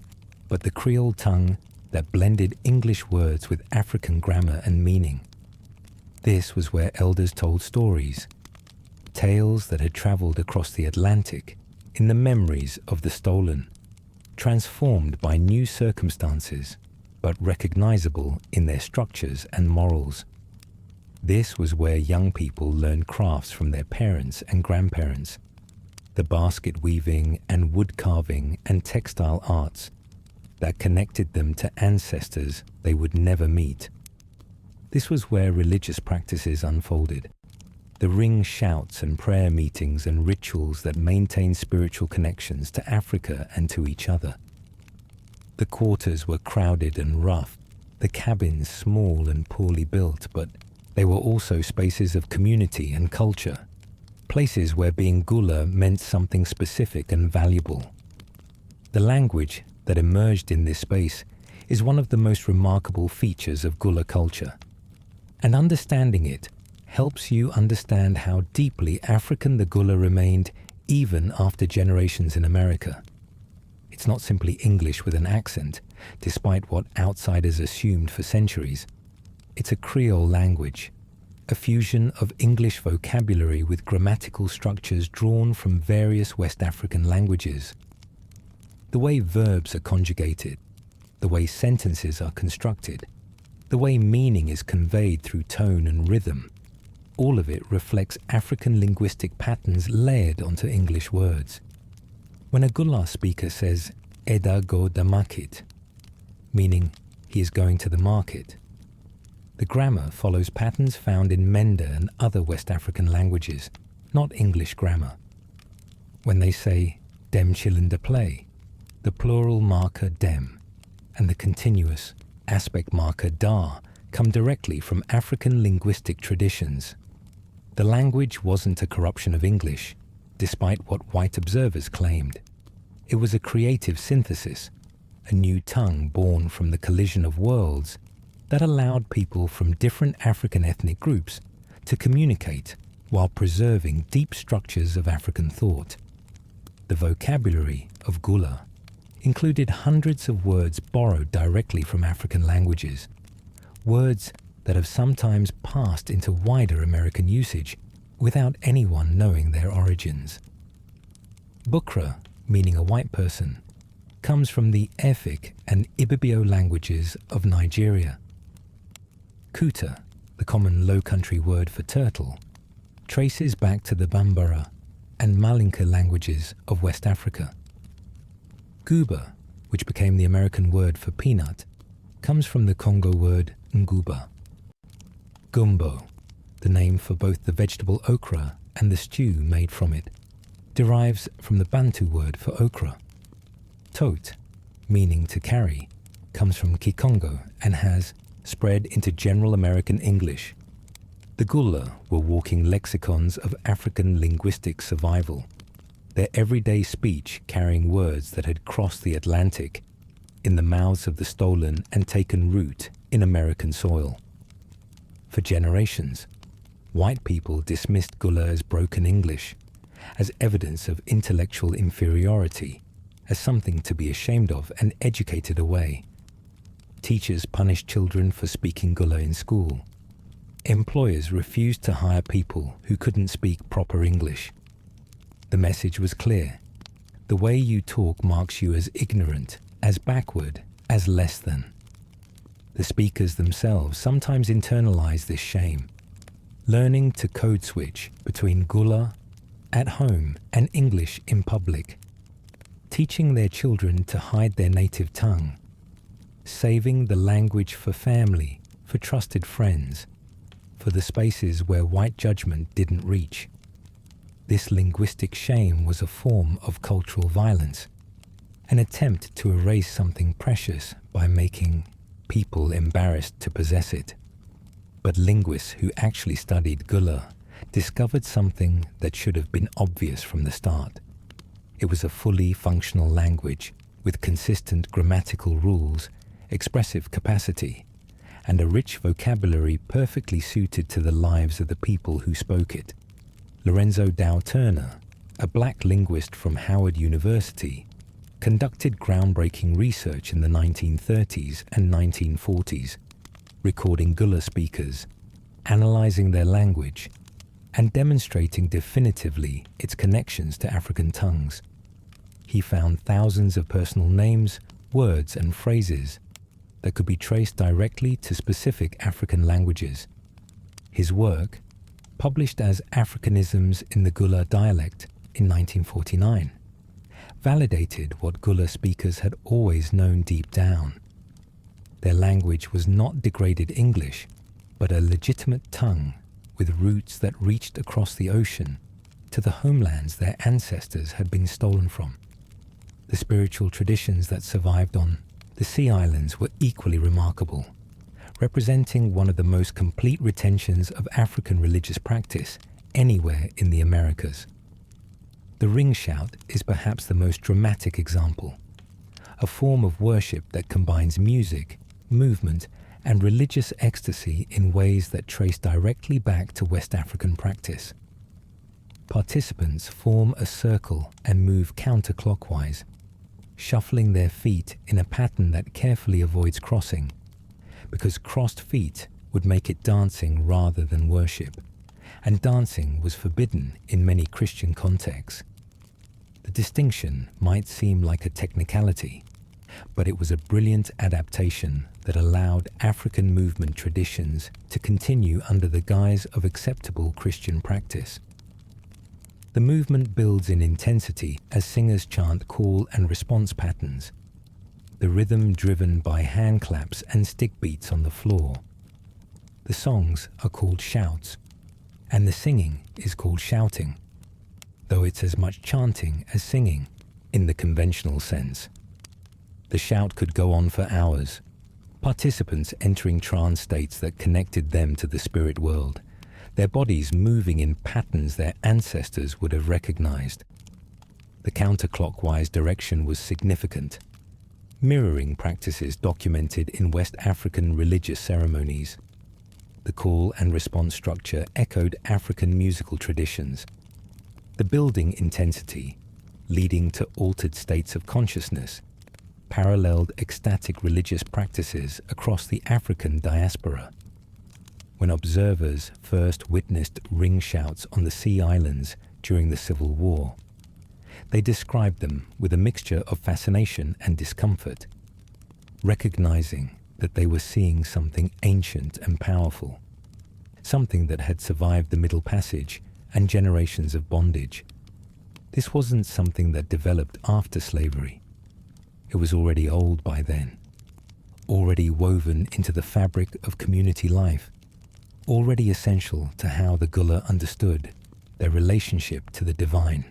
but the Creole tongue that blended English words with African grammar and meaning. This was where elders told stories, tales that had traveled across the Atlantic in the memories of the stolen, transformed by new circumstances, but recognizable in their structures and morals. This was where young people learned crafts from their parents and grandparents, the basket weaving and wood carving and textile arts that connected them to ancestors they would never meet. This was where religious practices unfolded, the ring shouts and prayer meetings and rituals that maintained spiritual connections to Africa and to each other. The quarters were crowded and rough, the cabins small and poorly built, but they were also spaces of community and culture, places where being Gullah meant something specific and valuable. The language that emerged in this space is one of the most remarkable features of Gullah culture, and understanding it helps you understand how deeply African the Gullah remained even after generations in America. It's not simply English with an accent, despite what outsiders assumed for centuries. It's a Creole language, a fusion of English vocabulary with grammatical structures drawn from various West African languages. The way verbs are conjugated, the way sentences are constructed, the way meaning is conveyed through tone and rhythm. all of it reflects African linguistic patterns layered onto English words. When a Gula speaker says, Eda go da market, meaning he is going to the market, the grammar follows patterns found in Menda and other West African languages, not English grammar. When they say, dem chillin de play, the plural marker dem and the continuous aspect marker da come directly from African linguistic traditions. The language wasn't a corruption of English, despite what white observers claimed. It was a creative synthesis, a new tongue born from the collision of worlds that allowed people from different African ethnic groups to communicate while preserving deep structures of African thought. The vocabulary of Gula included hundreds of words borrowed directly from African languages, words that have sometimes passed into wider American usage without anyone knowing their origins. Bukra, meaning a white person, comes from the Efik and Ibibio languages of Nigeria. Kuta, the common low-country word for turtle, traces back to the Bambara and Malinka languages of West Africa. Guba, which became the American word for peanut, comes from the Congo word nguba. Gumbo, the name for both the vegetable okra and the stew made from it, derives from the Bantu word for okra. Tote, meaning to carry, comes from Kikongo and has spread into general American English. The Gula were walking lexicons of African linguistic survival, their everyday speech carrying words that had crossed the Atlantic in the mouths of the stolen and taken root in American soil. For generations, white people dismissed Gula as broken English, as evidence of intellectual inferiority, as something to be ashamed of and educated away. Teachers punished children for speaking Gula in school. Employers refused to hire people who couldn't speak proper English. The message was clear. The way you talk marks you as ignorant, as backward, as less than. The speakers themselves sometimes internalize this shame, learning to code switch between Gula at home and English in public, teaching their children to hide their native tongue, saving the language for family, for trusted friends, for the spaces where white judgment didn't reach. This linguistic shame was a form of cultural violence, an attempt to erase something precious by making people embarrassed to possess it. But linguists who actually studied Gula discovered something that should have been obvious from the start. It was a fully functional language with consistent grammatical rules, expressive capacity, and a rich vocabulary perfectly suited to the lives of the people who spoke it. Lorenzo Dow Turner, a black linguist from Howard University, conducted groundbreaking research in the 1930s and 1940s, recording Gula speakers, analyzing their language, and demonstrating definitively its connections to African tongues. He found thousands of personal names, words, and phrases that could be traced directly to specific African languages. His work, published as Africanisms in the Gula dialect in 1949, validated what Gula speakers had always known deep down. Their language was not degraded English, but a legitimate tongue with roots that reached across the ocean to the homelands their ancestors had been stolen from. The spiritual traditions that survived on the Sea Islands were equally remarkable, representing one of the most complete retentions of African religious practice anywhere in the Americas. The ring shout is perhaps the most dramatic example, a form of worship that combines music, movement, and religious ecstasy in ways that trace directly back to West African practice. Participants form a circle and move counterclockwise, shuffling their feet in a pattern that carefully avoids crossing, because crossed feet would make it dancing rather than worship, and dancing was forbidden in many Christian contexts. The distinction might seem like a technicality, but it was a brilliant adaptation that allowed African movement traditions to continue under the guise of acceptable Christian practice. The movement builds in intensity as singers chant call and response patterns, the rhythm driven by hand claps and stick beats on the floor. The songs are called shouts, and the singing is called shouting, though it's as much chanting as singing in the conventional sense. The shout could go on for hours, participants entering trance states that connected them to the spirit world, their bodies moving in patterns their ancestors would have recognized. The counterclockwise direction was significant, mirroring practices documented in West African religious ceremonies. The call and response structure echoed African musical traditions. The building intensity, leading to altered states of consciousness, paralleled ecstatic religious practices across the African diaspora. When observers first witnessed ring shouts on the Sea Islands during the Civil War, they described them with a mixture of fascination and discomfort, recognizing that they were seeing something ancient and powerful, something that had survived the Middle Passage and generations of bondage. This wasn't something that developed after slavery. It was already old by then, already woven into the fabric of community life, already essential to how the Gullah understood their relationship to the divine.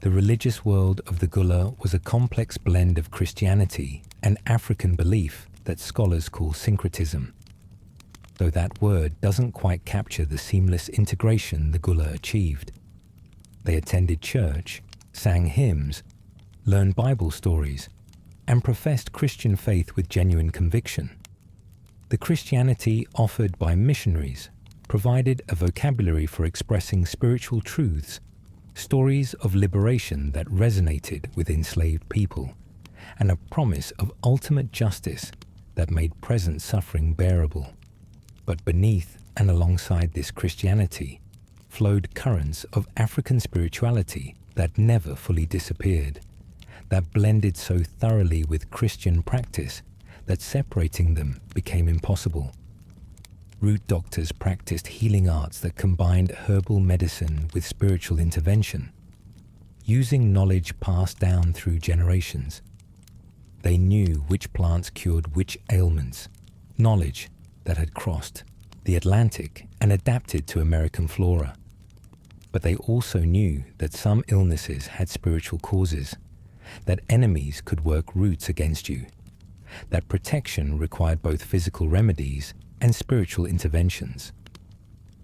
The religious world of the Gullah was a complex blend of Christianity and African belief that scholars call syncretism, though that word doesn't quite capture the seamless integration the Gullah achieved. They attended church, sang hymns, learned Bible stories, and professed Christian faith with genuine conviction. The Christianity offered by missionaries provided a vocabulary for expressing spiritual truths, stories of liberation that resonated with enslaved people, and a promise of ultimate justice that made present suffering bearable. But beneath and alongside this Christianity flowed currents of African spirituality that never fully disappeared, that blended so thoroughly with Christian practice that separating them became impossible. Root doctors practiced healing arts that combined herbal medicine with spiritual intervention, using knowledge passed down through generations. They knew which plants cured which ailments, knowledge that had crossed the Atlantic and adapted to American flora. But they also knew that some illnesses had spiritual causes, that enemies could work roots against you, that protection required both physical remedies and spiritual interventions.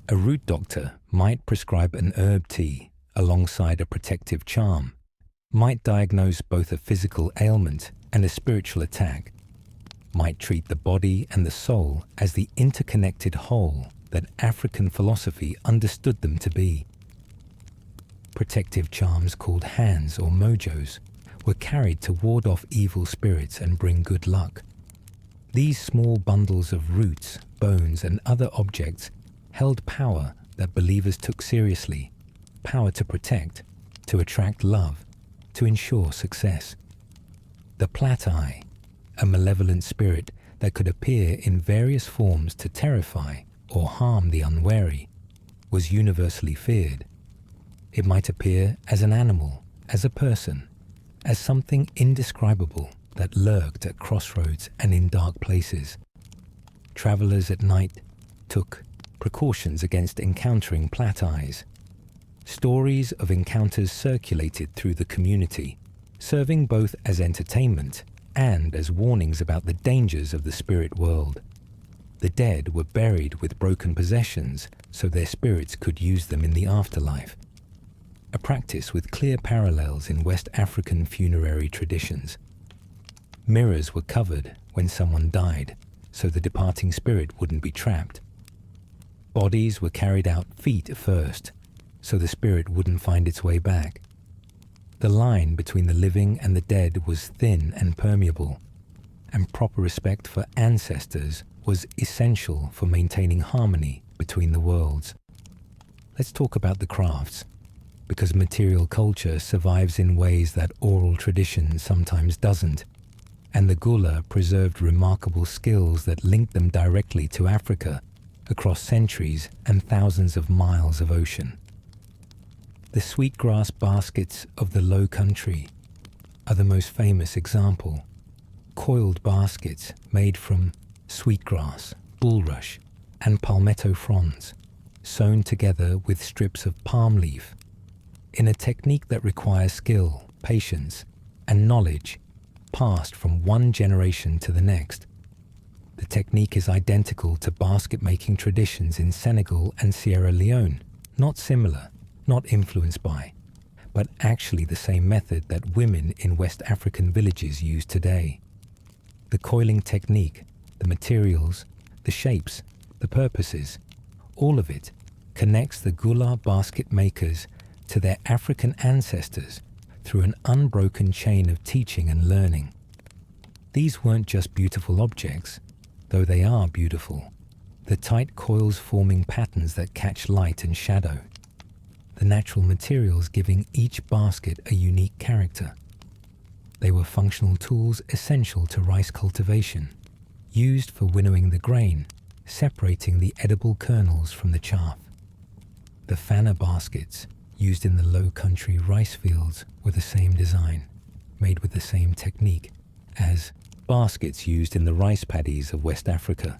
A root doctor might prescribe an herb tea alongside a protective charm, might diagnose both a physical ailment and a spiritual attack, might treat the body and the soul as the interconnected whole that African philosophy understood them to be. Protective charms called hands or mojos were carried to ward off evil spirits and bring good luck. These small bundles of roots, bones, and other objects held power that believers took seriously, power to protect, to attract love, to ensure success. The Platai, a malevolent spirit that could appear in various forms to terrify or harm the unwary, was universally feared. It might appear as an animal, as a person, as something indescribable that lurked at crossroads and in dark places. Travelers at night took precautions against encountering Platais. Stories of encounters circulated through the community, serving both as entertainment and as warnings about the dangers of the spirit world. The dead were buried with broken possessions so their spirits could use them in the afterlife, a practice with clear parallels in West African funerary traditions. Mirrors were covered when someone died, so the departing spirit wouldn't be trapped. Bodies were carried out feet first, so the spirit wouldn't find its way back. The line between the living and the dead was thin and permeable, and proper respect for ancestors was essential for maintaining harmony between the worlds. Let's talk about the crafts, because material culture survives in ways that oral tradition sometimes doesn't, and the Gula preserved remarkable skills that linked them directly to Africa across centuries and thousands of miles of ocean. The sweetgrass baskets of the Low Country are the most famous example. Coiled baskets made from sweetgrass, bulrush, and palmetto fronds, sewn together with strips of palm leaf, in a technique that requires skill, patience, and knowledge passed from one generation to the next. The technique is identical to basket-making traditions in Senegal and Sierra Leone, not similar, not influenced by, but actually the same method that women in West African villages use today. The coiling technique, the materials, the shapes, the purposes, all of it connects the Gula basket makers to their African ancestors through an unbroken chain of teaching and learning. These weren't just beautiful objects, though they are beautiful. The tight coils forming patterns that catch light and shadow. The natural materials giving each basket a unique character. They were functional tools essential to rice cultivation, used for winnowing the grain, separating the edible kernels from the chaff. The fanner baskets, used in the Low Country rice fields, were the same design, made with the same technique, as baskets used in the rice paddies of West Africa.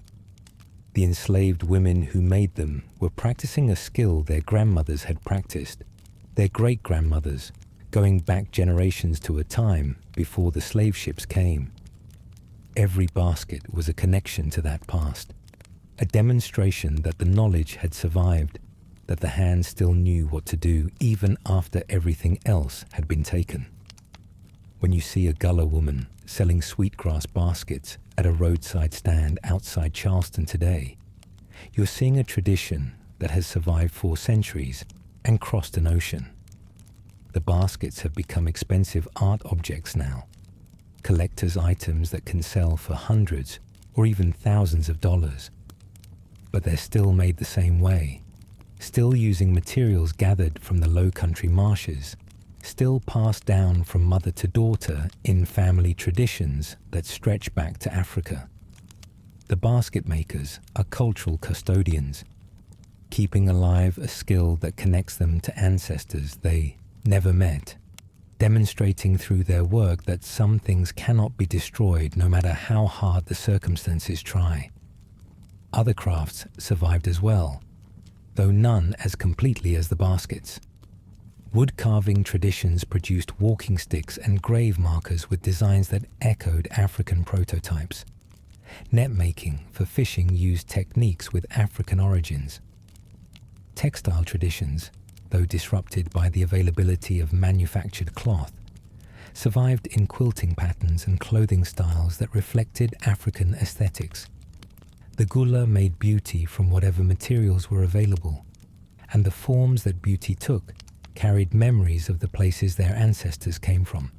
The enslaved women who made them were practicing a skill their grandmothers had practiced, their great-grandmothers, going back generations to a time before the slave ships came. Every basket was a connection to that past, a demonstration that the knowledge had survived, that the hands still knew what to do even after everything else had been taken. When you see a Gullah woman selling sweetgrass baskets at a roadside stand outside Charleston today, you're seeing a tradition that has survived 4 centuries and crossed an ocean. The baskets have become expensive art objects now, collector's items that can sell for hundreds or even thousands of dollars. But they're still made the same way, still using materials gathered from the Low Country marshes, still passed down from mother to daughter in family traditions that stretch back to Africa. The basket makers are cultural custodians, keeping alive a skill that connects them to ancestors they never met, demonstrating through their work that some things cannot be destroyed no matter how hard the circumstances try. Other crafts survived as well, though none as completely as the baskets. Wood carving traditions produced walking sticks and grave markers with designs that echoed African prototypes. Net making for fishing used techniques with African origins. Textile traditions, though disrupted by the availability of manufactured cloth, survived in quilting patterns and clothing styles that reflected African aesthetics. The Gula made beauty from whatever materials were available, and the forms that beauty took carried memories of the places their ancestors came from.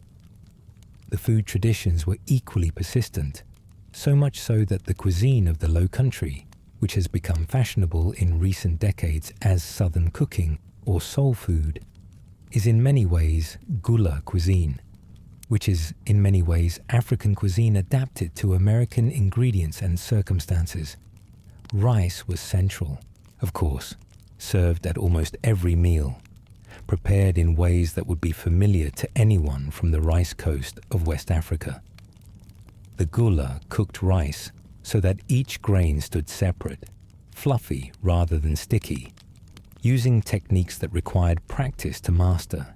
The food traditions were equally persistent, so much so that the cuisine of the Low Country, which has become fashionable in recent decades as Southern cooking or soul food, is in many ways Gula cuisine, which is in many ways African cuisine adapted to American ingredients and circumstances. Rice was central, of course, served at almost every meal, prepared in ways that would be familiar to anyone from the rice coast of West Africa. The Gula cooked rice so that each grain stood separate, fluffy rather than sticky, using techniques that required practice to master.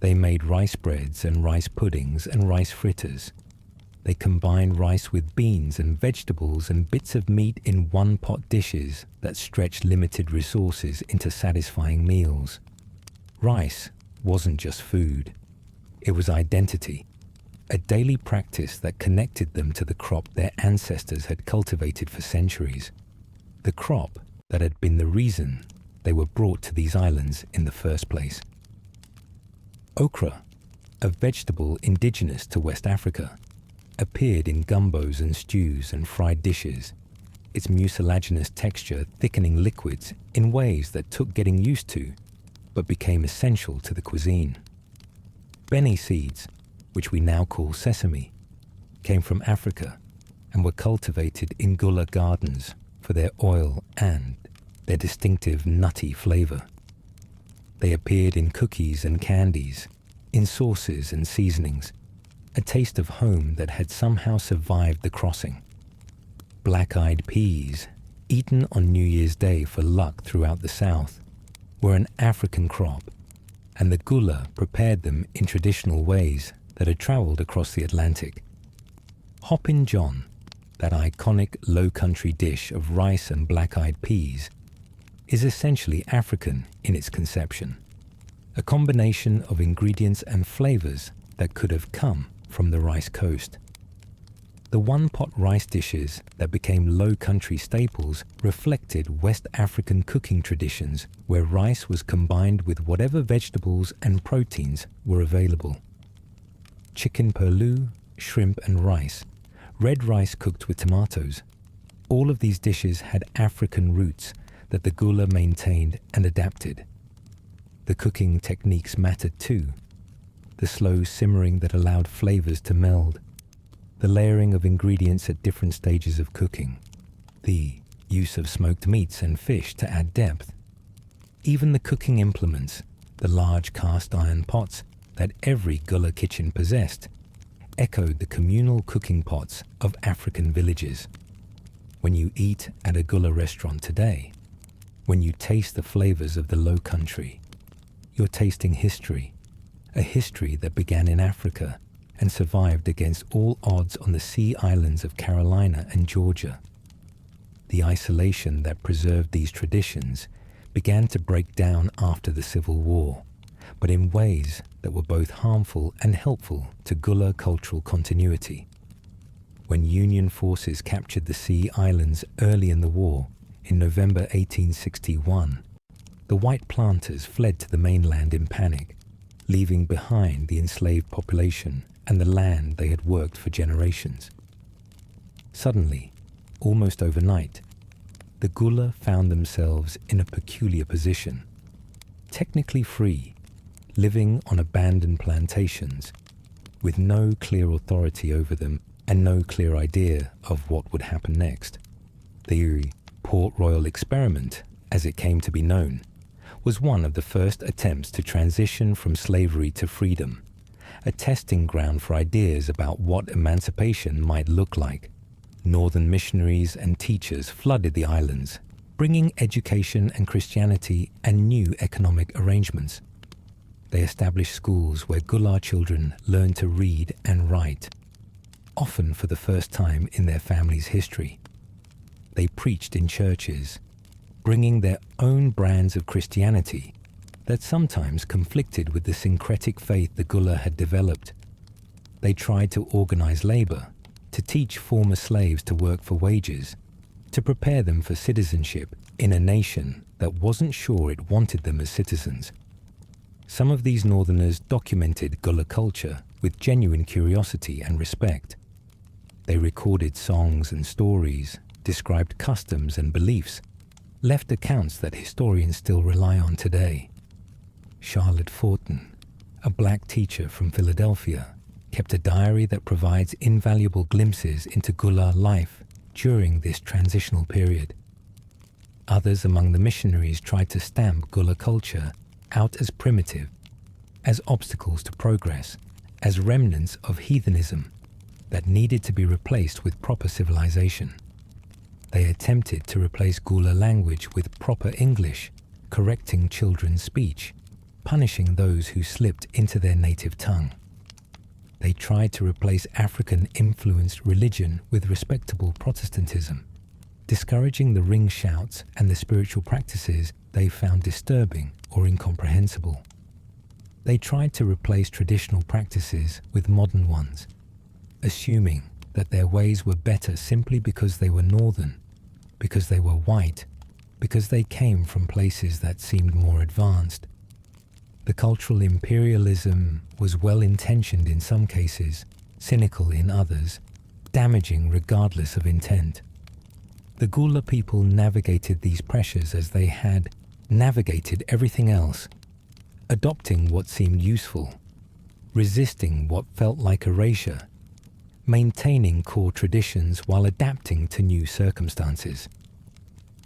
They made rice breads and rice puddings and rice fritters. They combined rice with beans and vegetables and bits of meat in one-pot dishes that stretched limited resources into satisfying meals. Rice wasn't just food. It was identity, a daily practice that connected them to the crop their ancestors had cultivated for centuries, the crop that had been the reason they were brought to these islands in the first place. Okra, a vegetable indigenous to West Africa, appeared in gumbos and stews and fried dishes, its mucilaginous texture thickening liquids in ways that took getting used to, but became essential to the cuisine. Beni seeds, which we now call sesame, came from Africa and were cultivated in gula gardens for their oil and their distinctive nutty flavor. They appeared in cookies and candies, in sauces and seasonings, a taste of home that had somehow survived the crossing. Black-eyed peas, eaten on New Year's Day for luck throughout the South, were an African crop, and the gula prepared them in traditional ways that had traveled across the Atlantic. Hoppin' John, that iconic low-country dish of rice and black-eyed peas, is essentially African in its conception, a combination of ingredients and flavors that could have come from the rice coast. The one-pot rice dishes that became low-country staples reflected West African cooking traditions where rice was combined with whatever vegetables and proteins were available. Chicken perlou, shrimp and rice, red rice cooked with tomatoes. All of these dishes had African roots that the gula maintained and adapted. The cooking techniques mattered too. The slow simmering that allowed flavors to meld, the layering of ingredients at different stages of cooking, the use of smoked meats and fish to add depth. Even the cooking implements, the large cast iron pots that every gula kitchen possessed, echoed the communal cooking pots of African villages. When you eat at a gula restaurant today, when you taste the flavors of the Low Country, you're tasting history, a history that began in Africa and survived against all odds on the sea islands of Carolina and Georgia. The isolation that preserved these traditions began to break down after the Civil War, but in ways that were both harmful and helpful to gula cultural continuity. When Union forces captured the sea islands early in the war, in November 1861, the white planters fled to the mainland in panic, leaving behind the enslaved population and the land they had worked for generations. Suddenly, almost overnight, the gula found themselves in a peculiar position, technically free, living on abandoned plantations, with no clear authority over them and no clear idea of what would happen next. The Port Royal experiment, as it came to be known, was one of the first attempts to transition from slavery to freedom, a testing ground for ideas about what emancipation might look like. Northern missionaries and teachers flooded the islands, bringing education and Christianity and new economic arrangements. They established schools where gula children learned to read and write, often for the first time in their family's history. They preached in churches, bringing their own brands of Christianity that sometimes conflicted with the syncretic faith the gula had developed. They tried to organize labor, to teach former slaves to work for wages, to prepare them for citizenship in a nation that wasn't sure it wanted them as citizens. Some of these northerners documented gula culture with genuine curiosity and respect. They recorded songs and stories, described customs and beliefs, left accounts that historians still rely on today. Charlotte Fortin, a black teacher from Philadelphia, kept a diary that provides invaluable glimpses into gula life during this transitional period. Others among the missionaries tried to stamp gula culture out as primitive, as obstacles to progress, as remnants of heathenism that needed to be replaced with proper civilization. They attempted to replace gula language with proper English, correcting children's speech, punishing those who slipped into their native tongue. They tried to replace African-influenced religion with respectable Protestantism, discouraging the ring shouts and the spiritual practices they found disturbing or incomprehensible. They tried to replace traditional practices with modern ones, assuming that their ways were better simply because they were northern, because they were white, because they came from places that seemed more advanced. The cultural imperialism was well-intentioned in some cases, cynical in others, damaging regardless of intent. The gula people navigated these pressures as they had navigated everything else, adopting what seemed useful, resisting what felt like erasure, maintaining core traditions while adapting to new circumstances.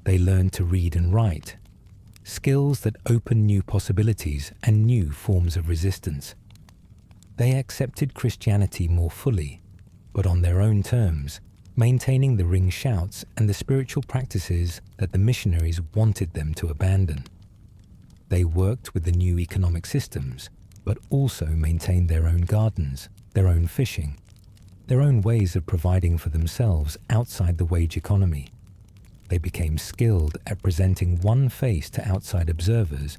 They learned to read and write, skills that open new possibilities and new forms of resistance. They accepted Christianity more fully, but on their own terms, maintaining the ring shouts and the spiritual practices that the missionaries wanted them to abandon. They worked with the new economic systems, but also maintained their own gardens, their own fishing, their own ways of providing for themselves outside the wage economy. They became skilled at presenting one face to outside observers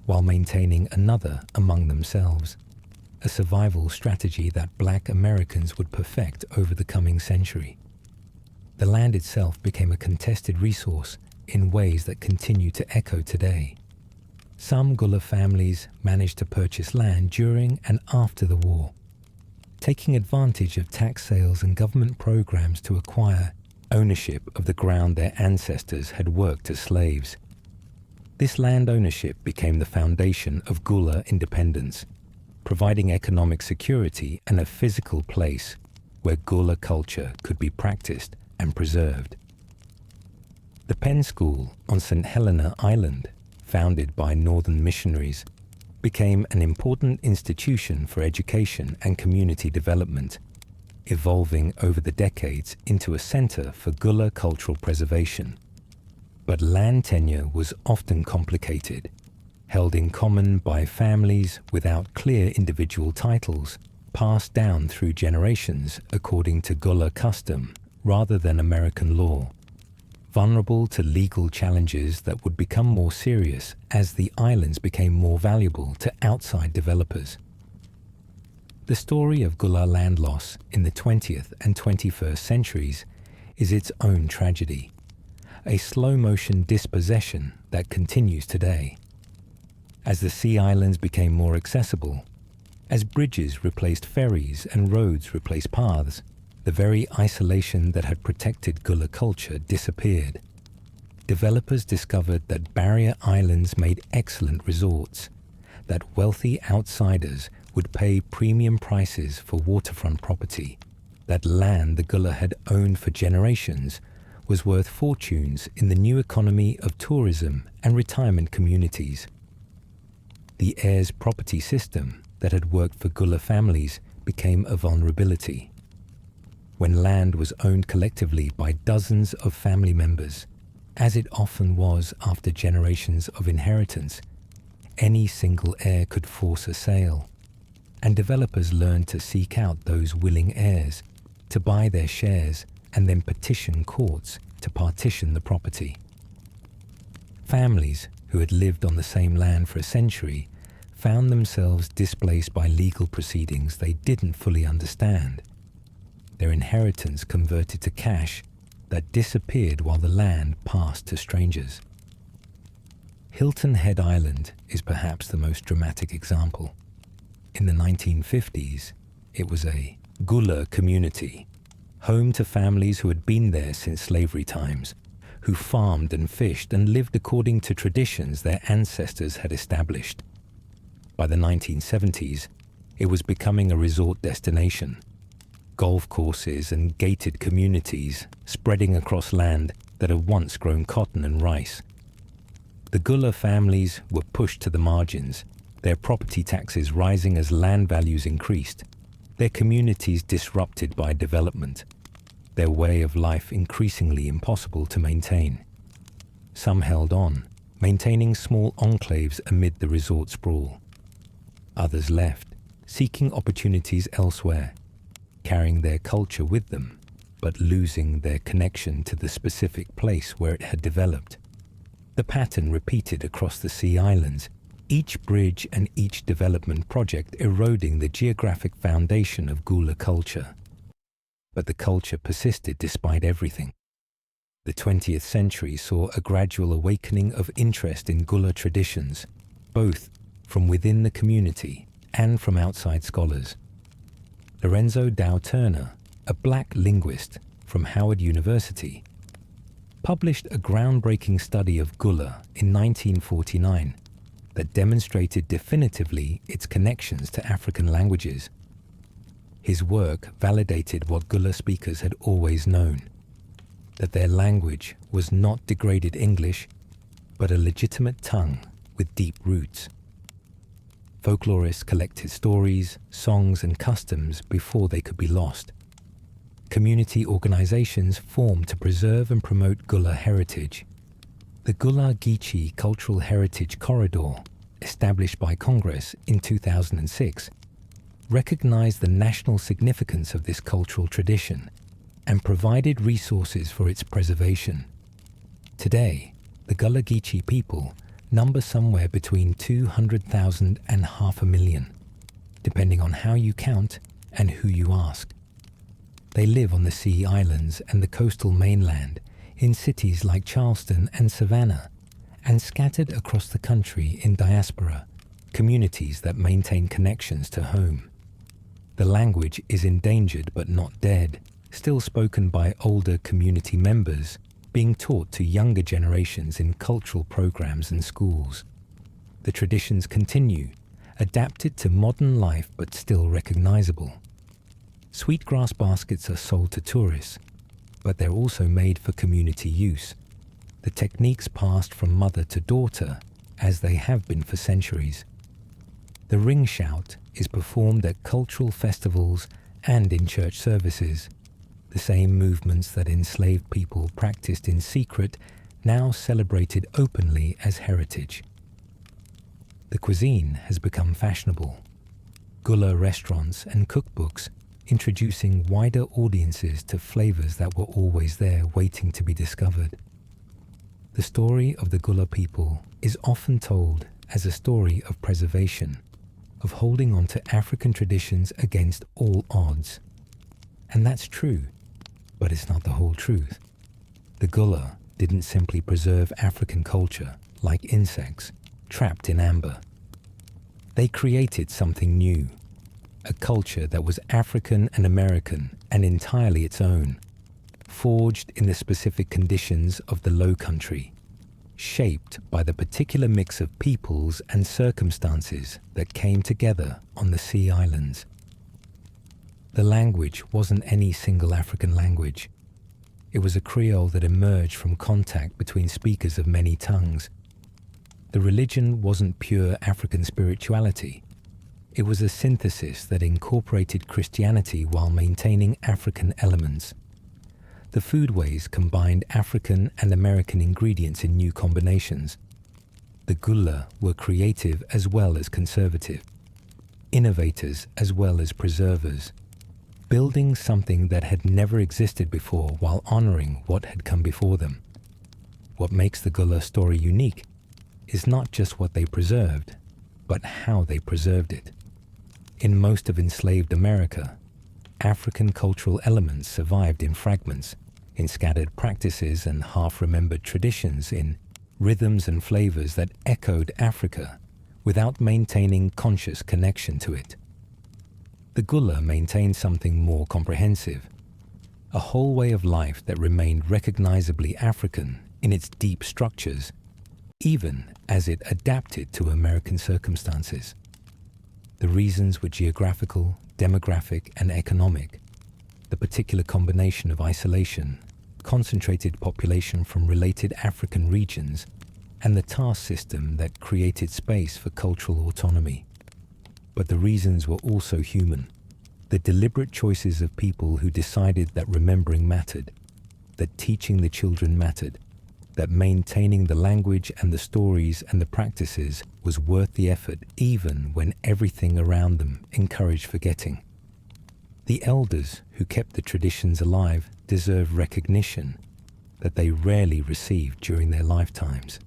while maintaining another among themselves, a survival strategy that Black Americans would perfect over the coming century. The land itself became a contested resource in ways that continue to echo today. Some Gullah families managed to purchase land during and after the war, taking advantage of tax sales and government programs to acquire ownership of the ground their ancestors had worked as slaves. This land ownership became the foundation of Gullah independence, providing economic security and a physical place where Gullah culture could be practiced and preserved. The Penn School on St. Helena Island, founded by Northern missionaries, became an important institution for education and community development, evolving over the decades into a center for Gullah cultural preservation. But land tenure was often complicated, held in common by families without clear individual titles, passed down through generations according to Gullah custom rather than American law, vulnerable to legal challenges that would become more serious as the islands became more valuable to outside developers. The story of Gullah land loss in the 20th and 21st centuries is its own tragedy, a slow-motion dispossession that continues today. As the sea islands became more accessible, as bridges replaced ferries and roads replaced paths, the very isolation that had protected Gullah culture disappeared. Developers discovered that barrier islands made excellent resorts, that wealthy outsiders would pay premium prices for waterfront property, that land the Gullah had owned for generations was worth fortunes in the new economy of tourism and retirement communities. The heirs property system that had worked for Gullah families became a vulnerability. When land was owned collectively by dozens of family members, as it often was after generations of inheritance, any single heir could force a sale, and developers learned to seek out those willing heirs, to buy their shares and then petition courts to partition the property. Families who had lived on the same land for a century found themselves displaced by legal proceedings they didn't fully understand. Their inheritance converted to cash that disappeared while the land passed to strangers. Hilton Head Island is perhaps the most dramatic example. In the 1950s, it was a Gullah community, home to families who had been there since slavery times, who farmed and fished and lived according to traditions their ancestors had established. By the 1970s, it was becoming a resort destination. Golf courses and gated communities spreading across land that had once grown cotton and rice. The Gullah families were pushed to the margins, their property taxes rising as land values increased, their communities disrupted by development, their way of life increasingly impossible to maintain. Some held on, maintaining small enclaves amid the resort sprawl. Others left, seeking opportunities elsewhere, carrying their culture with them, but losing their connection to the specific place where it had developed. The pattern repeated across the sea islands, each bridge and each development project eroding the geographic foundation of Gullah culture. But the culture persisted despite everything. The 20th century saw a gradual awakening of interest in Gullah traditions, both from within the community and from outside scholars. Lorenzo Dow Turner, a black linguist from Howard University, published a groundbreaking study of Gullah in 1949 that demonstrated definitively its connections to African languages. His work validated what Gullah speakers had always known, that their language was not degraded English, but a legitimate tongue with deep roots. Folklorists collected stories, songs, and customs before they could be lost. Community organizations formed to preserve and promote Gullah heritage. The Gullah Geechee Cultural Heritage Corridor, established by Congress in 2006, recognized the national significance of this cultural tradition and provided resources for its preservation. Today, the Gullah Geechee people number somewhere between 200,000 and 500,000, depending on how you count and who you ask. They live on the Sea Islands and the coastal mainland, in cities like Charleston and Savannah, and scattered across the country in diaspora, communities that maintain connections to home. The language is endangered but not dead, still spoken by older community members, being taught to younger generations in cultural programs and schools. The traditions continue, adapted to modern life but still recognizable. Sweetgrass baskets are sold to tourists, but they're also made for community use. The techniques passed from mother to daughter, as they have been for centuries. The ring shout is performed at cultural festivals and in church services. The same movements that enslaved people practiced in secret, now celebrated openly as heritage. The cuisine has become fashionable. Gullah restaurants and cookbooks introducing wider audiences to flavors that were always there waiting to be discovered. The story of the Gullah people is often told as a story of preservation, of holding on to African traditions against all odds. And that's true, but it's not the whole truth. The Gullah didn't simply preserve African culture like insects trapped in amber. They created something new, a culture that was African and American and entirely its own, forged in the specific conditions of the Low Country, shaped by the particular mix of peoples and circumstances that came together on the Sea Islands. The language wasn't any single African language. It was a Creole that emerged from contact between speakers of many tongues. The religion wasn't pure African spirituality. It was a synthesis that incorporated Christianity while maintaining African elements. The foodways combined African and American ingredients in new combinations. The Gullah were creative as well as conservative, innovators as well as preservers, building something that had never existed before while honoring what had come before them. What makes the Gullah story unique is not just what they preserved, but how they preserved it. In most of enslaved America, African cultural elements survived in fragments, in scattered practices and half-remembered traditions, in rhythms and flavors that echoed Africa without maintaining conscious connection to it. The Gullah maintained something more comprehensive, a whole way of life that remained recognizably African in its deep structures, even as it adapted to American circumstances. The reasons were geographical, demographic, and economic. The particular combination of isolation, concentrated population from related African regions, and the task system that created space for cultural autonomy. But the reasons were also human. The deliberate choices of people who decided that remembering mattered, that teaching the children mattered, that maintaining the language and the stories and the practices was worth the effort even when everything around them encouraged forgetting. The elders who kept the traditions alive deserve recognition that they rarely received during their lifetimes.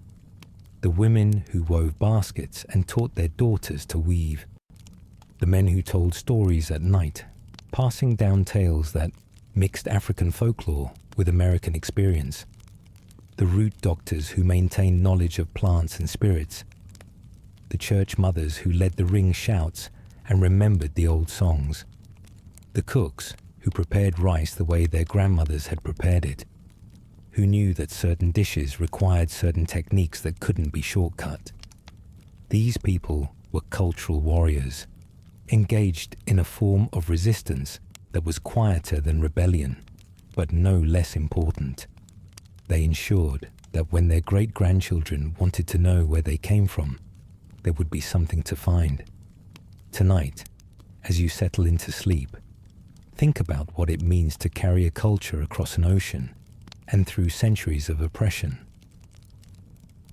The women who wove baskets and taught their daughters to weave. The men who told stories at night, passing down tales that mixed African folklore with American experience. The root doctors who maintained knowledge of plants and spirits. The church mothers who led the ring shouts and remembered the old songs. The cooks who prepared rice the way their grandmothers had prepared it, who knew that certain dishes required certain techniques that couldn't be shortcut. These people were cultural warriors. engaged in a form of resistance that was quieter than rebellion, but no less important. They ensured that when their great-grandchildren wanted to know where they came from, there would be something to find. Tonight, as you settle into sleep, think about what it means to carry a culture across an ocean and through centuries of oppression.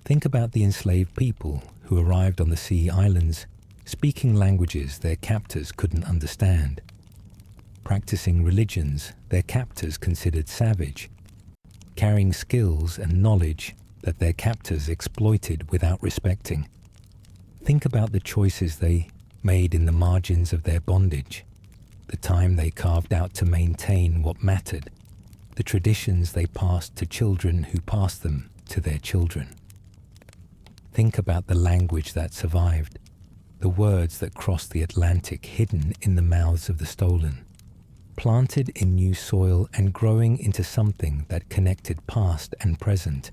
Think about the enslaved people who arrived on the sea islands, speaking languages their captors couldn't understand, practicing religions their captors considered savage, carrying skills and knowledge that their captors exploited without respecting. Think about the choices they made in the margins of their bondage, the time they carved out to maintain what mattered, the traditions they passed to children who passed them to their children. Think about the language that survived, the words that crossed the Atlantic hidden in the mouths of the stolen, planted in new soil and growing into something that connected past and present.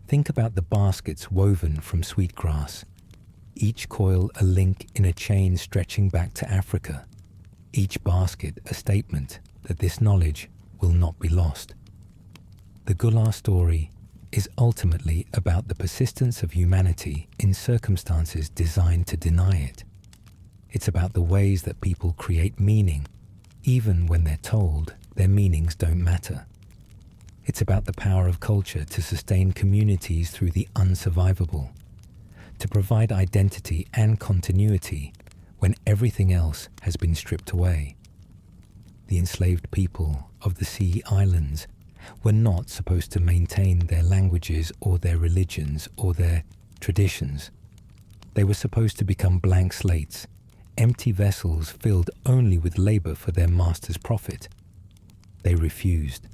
Think about the baskets woven from sweetgrass, each coil a link in a chain stretching back to Africa, each basket a statement that this knowledge will not be lost. The Gullah story is ultimately about the persistence of humanity in circumstances designed to deny it. It's about the ways that people create meaning, even when they're told their meanings don't matter. It's about the power of culture to sustain communities through the unsurvivable, to provide identity and continuity when everything else has been stripped away. The enslaved people of the sea islands were not supposed to maintain their languages or their religions or their traditions. They were supposed to become blank slates, empty vessels filled only with labor for their master's profit. They refused.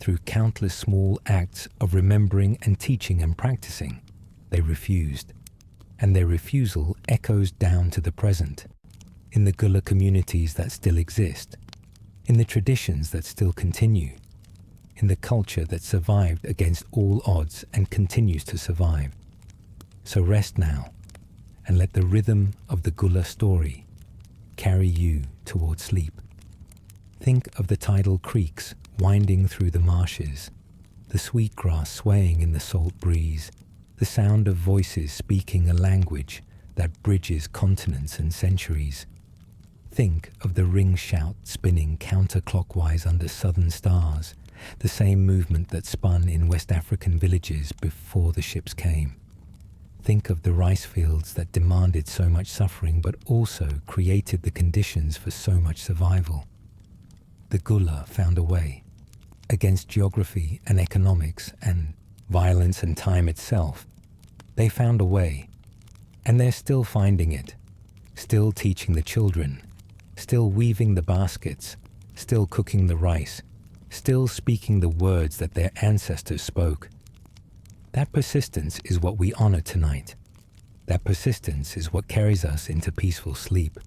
Through countless small acts of remembering and teaching and practicing, they refused. And their refusal echoes down to the present, in the Gullah communities that still exist, in the traditions that still continue, in the culture that survived against all odds and continues to survive. So rest now, and let the rhythm of the Gullah story carry you toward sleep. Think of the tidal creeks winding through the marshes, the sweetgrass swaying in the salt breeze, the sound of voices speaking a language that bridges continents and centuries. Think of the ring shout spinning counterclockwise under southern stars, the same movement that spun in West African villages before the ships came. Think of the rice fields that demanded so much suffering but also created the conditions for so much survival. The Gullah found a way, against geography and economics and violence and time itself. They found a way, and they're still finding it, still teaching the children, still weaving the baskets, still cooking the rice, still speaking the words that their ancestors spoke. That persistence is what we honor tonight. That persistence is what carries us into peaceful sleep.